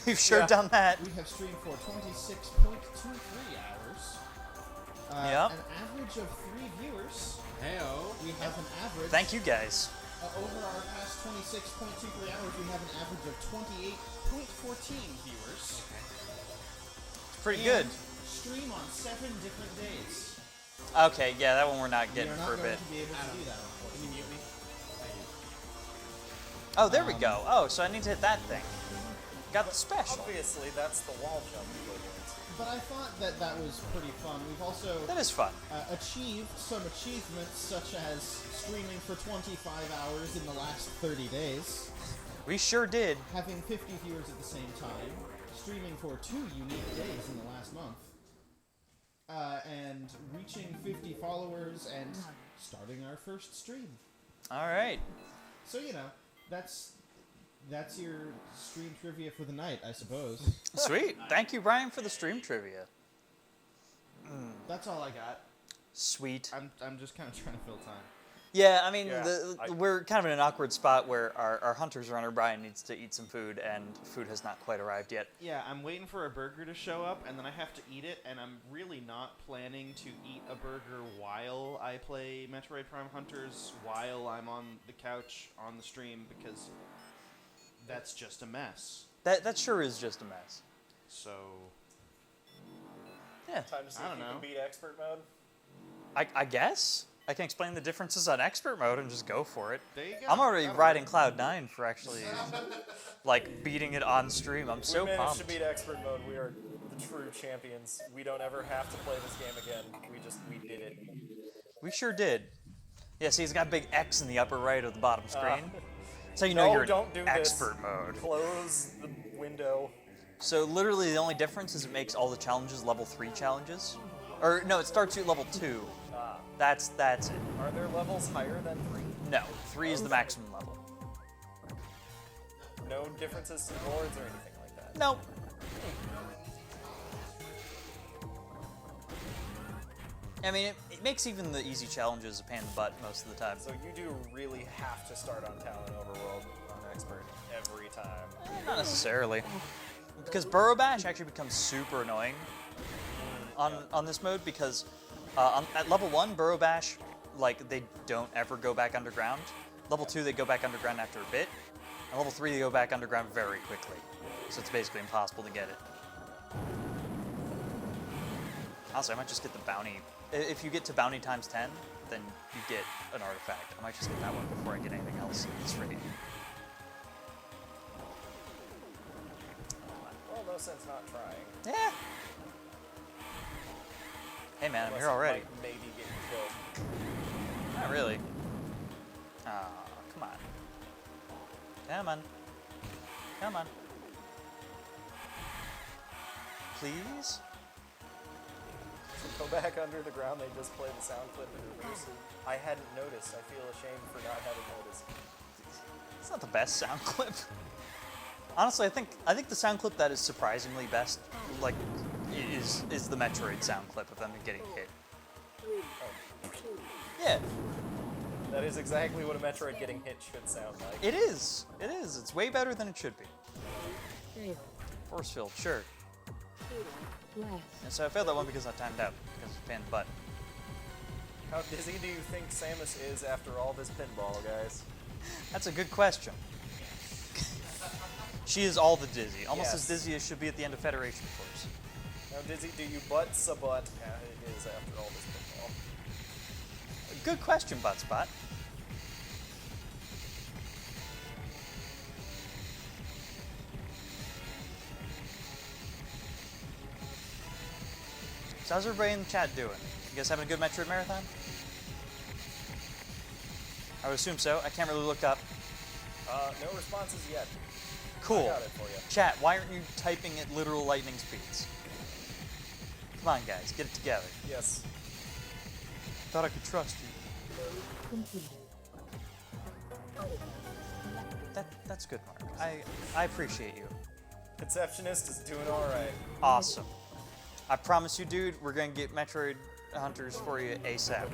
We've sure Yeah. done that. We have streamed for 26.23 hours. Yep. An average of 3 viewers. Heyo. We have an average. Thank you guys. Over our past 26.23 hours, we have an average of 28.14 viewers. It's pretty And good. Stream on 7 different days. Okay, yeah, that one we're not We getting are not for a going bit. to be able to do that, Can you unfortunately. mute me? Thank you. Oh, there we go. Oh, so I need to hit that thing. Got the special. Obviously, that's the wall jump equivalent. But I thought that that was pretty fun. We've also That is fun. achieved some achievements, such as streaming for 25 hours in the last 30 days, We sure did. having 50 viewers at the same time, streaming for 2 unique days in the last month, and reaching 50 followers and starting our first stream. All right. So, that's your stream trivia for the night, I suppose. Sweet. Thank you, Brian, for the stream trivia. That's all I got. Sweet. I'm just kind of trying to fill time. Yeah, I mean, Yeah, we're kind of in an awkward spot where our hunter's runner, Brian, needs to eat some food, and food has not quite arrived yet. Yeah, I'm waiting for a burger to show up, and then I have to eat it, and I'm really not planning to eat a burger while I play Metroid Prime Hunters, while I'm on the couch on the stream, because that's just a mess. That sure is just a mess. So, Yeah, Time to see I if don't you know. can beat expert mode. I guess. I can explain the differences on expert mode and just go for it. there you go. I'm already That'll riding work. Cloud9 for actually, beating it on stream. I'm so we managed pumped. to beat expert mode. We are the true champions. We don't ever have to play this game again. We did it. We sure did. Yeah, see, it's got a big X in the upper right of the bottom screen. So you no, know you're don't in do expert this. mode. Close the window. So literally the only difference is it makes all the challenges level 3 challenges. Or no, it starts you at level 2. That's it. Are there levels higher than 3? No, 3 is the maximum level. No differences to boards or anything like that. Nope. I mean, it makes even the easy challenges a pain in the butt most of the time. So you do really have to start on Talon Overworld on expert every time. Not necessarily. Because Burrow Bash actually becomes super annoying on this mode because at level 1, Burrow Bash like they don't ever go back underground. Level 2, they go back underground after a bit. And level 3, they go back underground very quickly. So it's basically impossible to get it. Honestly, I might just get the bounty. If you get to bounty times 10, then you get an artifact. I might just get that one before I get anything else in this raid. Well, no sense not trying. Yeah. Hey man, I'm Unless here already. it might maybe get killed. Not really. Oh, come on. Come on. Come on. Please? Go back under the ground, they just play the sound clip in reverse. I hadn't noticed. I feel ashamed for not having noticed. It's not the best sound clip. Honestly, I think the sound clip that is surprisingly best, like, is the Metroid sound clip of them getting hit. Yeah, That is exactly what a Metroid getting hit should sound like. it is. It is. It's way better than it should be. Force field, sure. And so I failed that one because I timed out, because it's a pain in the butt. How dizzy do you think Samus is after all this pinball, guys? That's a good question. She is all the dizzy, almost Yes. as dizzy as she'll be at the end of Federation Force. How dizzy do you butt-sa-butt it is after all this pinball? Good question, Buttspot. So how's everybody in the chat doing? You guys having a good Metroid Marathon? I would assume so. I can't really look up. No responses yet. Cool. I got it for you. Chat, why aren't you typing at literal lightning speeds? Come on, guys, get it together. Yes. Thought I could trust you. That's good, Mark. I appreciate you. Conceptionist is doing alright. Awesome. I promise you, dude, we're gonna get Metroid Hunters for you ASAP.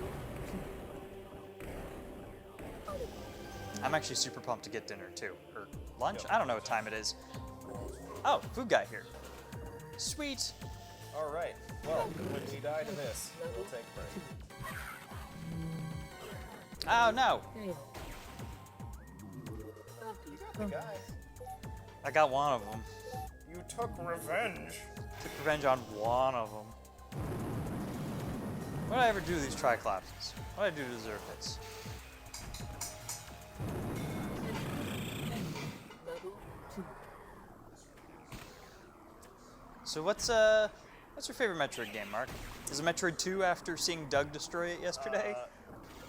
I'm actually super pumped to get dinner too, or lunch. I don't know what time it is. Oh, food guy here. Sweet. Alright. Well, when we die to this, we'll take a break. Oh no, You got the guy. I got one of them. You took revenge. Took revenge on one of them. What did I ever do to these Triclopses? What did I do to deserve this? So what's your favorite Metroid game, Mark? Is it Metroid 2 after seeing Doug destroy it yesterday?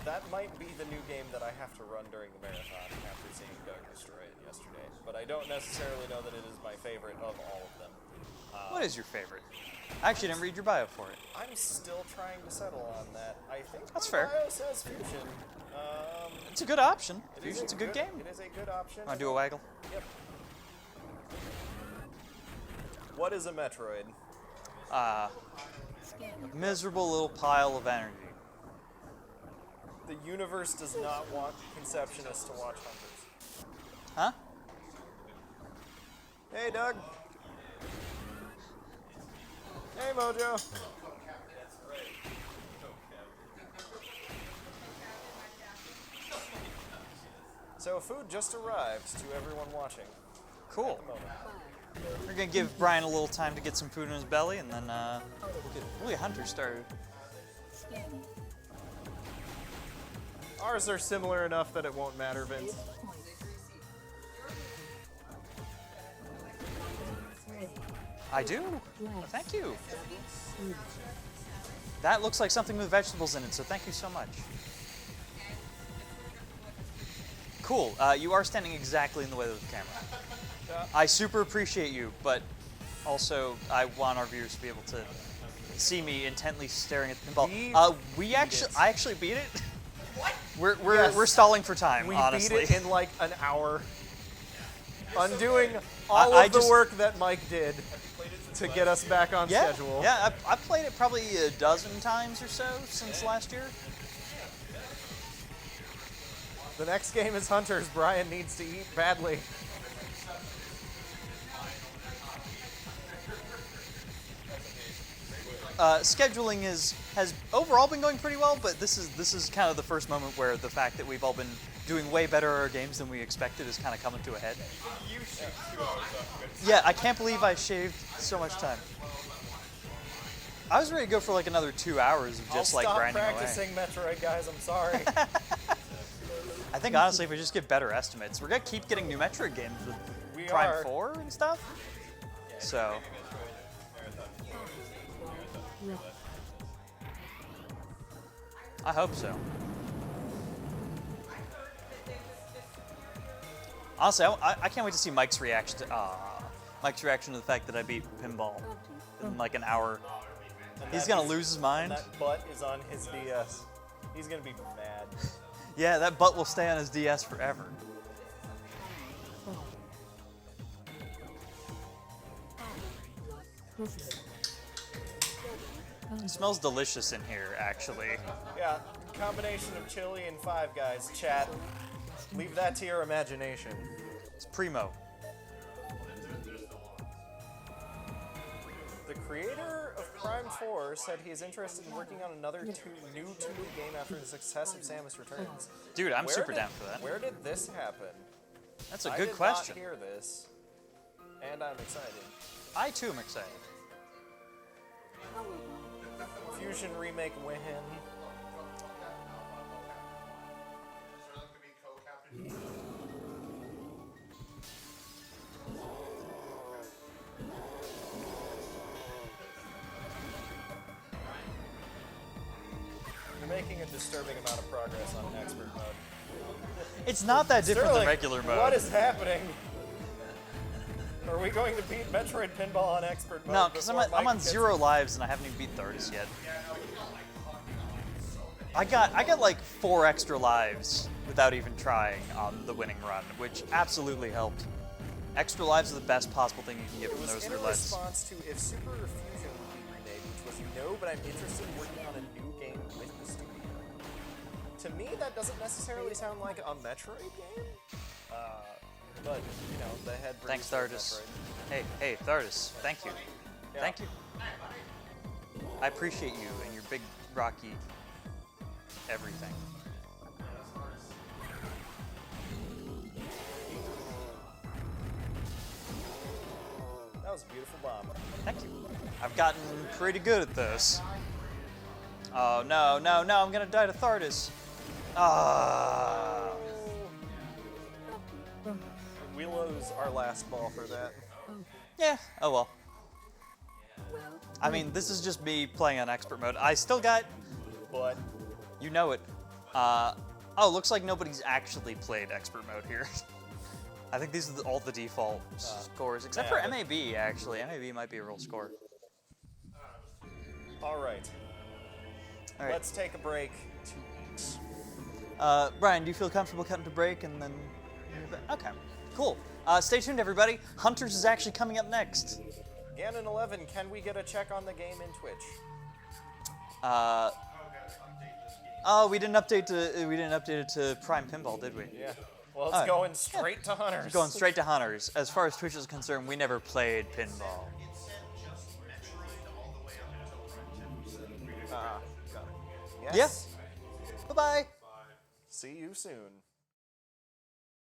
That might be the new game that I have to run during the marathon after seeing Doug destroy it yesterday. But I don't necessarily know that it is my favorite of all of them. What is your favorite? I actually didn't read your bio for it. I'm still trying to settle on that. I think That's my fair. bio says Fusion. It's a good option. It is Fusion's a good game. It is a good option. Wanna do a waggle? Yep. What is a Metroid? Miserable little pile of energy. The universe does not want Conceptionists to watch Hunters. Huh? Hey, Doug. Hey, Mojo. So food just arrived to everyone watching. Cool. At the moment. We're gonna give Brian a little time to get some food in his belly, and then we'll get Hunter started. Ours are similar enough that it won't matter, Vince. I do. Well, thank you. That looks like something with vegetables in it, so thank you so much. Cool. You are standing exactly in the way of the camera. I super appreciate you, but also I want our viewers to be able to see me intently staring at the pinball. I actually beat it. What? We're stalling for time. We honestly. beat it in like an hour. Undoing all of the work that Mike did to get us back on schedule. Yeah, I played it probably a dozen times or so since last year. The next game is Hunters. Brian needs to eat badly. scheduling has overall been going pretty well, but this is kind of the first moment where the fact that we've all been doing way better at our games than we expected is kind of coming to a head. Yeah, I can't believe I shaved so much time. I was ready to go for like another 2 hours of just like grinding away. I'll stop practicing Metroid, guys. I'm sorry. I think honestly, if we just get better estimates, we're gonna keep getting new Metroid games with Prime 4 and stuff. So. I hope so. Honestly, I can't wait to see Mike's reaction to the fact that I beat Pinball in like an hour. He's gonna lose his mind. And that butt is on his DS. He's gonna be mad. Yeah, that butt will stay on his DS forever. It smells delicious in here, actually. Yeah, combination of chili and Five Guys. Chat, leave that to your imagination. It's primo. The creator of Prime 4 said he is interested in working on another new 2D game after the success of Samus Returns. Dude, I'm super down for that. Where did this happen? That's a I good did question. not hear this, and I'm excited. I too am excited. Fusion remake win. You're making a disturbing amount of progress on expert mode. It's not that different than Sterling, regular mode. What is happening? Are we going to beat Metroid Pinball on expert mode? No, because I'm before on Mike gets- 0 lives and I haven't even beat Thardis yet. I got like 4 extra lives without even trying on the winning run, which absolutely helped. Extra lives are the best possible thing you can get It from was those in roulettes. response to if Super Fusion would be remade, which was no, but I'm interested in working on a new game with the studio. To me, that doesn't necessarily sound like a Metroid game. But, you know, the head Thanks, producer of Thardis. Metroid. Hey, Thardis, thank you. Yeah. Thank you. I appreciate you and your big, rocky everything. That was a beautiful bomb. Thank you. I've gotten pretty good at this. Oh, no, I'm gonna die to Thardis. Ah. We lose our last ball for that. Yeah, oh well. I mean, this is just me playing on expert mode. I still got, But you know it. Oh, looks like nobody's actually played expert mode here. I think these are all the default scores, except for yeah, but- MAB, actually. MAB might be a real score. all right, All right. let's take a break to eat. Brian, do you feel comfortable cutting to break and then... Okay, cool. Stay tuned, everybody. Hunters is actually coming up next. Ganon 11, can we get a check on the game in Twitch? Oh, we didn't update it to Prime Pinball, did we? Yeah. Well, it's Alright. going straight to Hunters. Going straight to Hunters. As far as Twitch is concerned, we never played pinball. Got it. Yes. Yeah. Bye-bye. See you soon.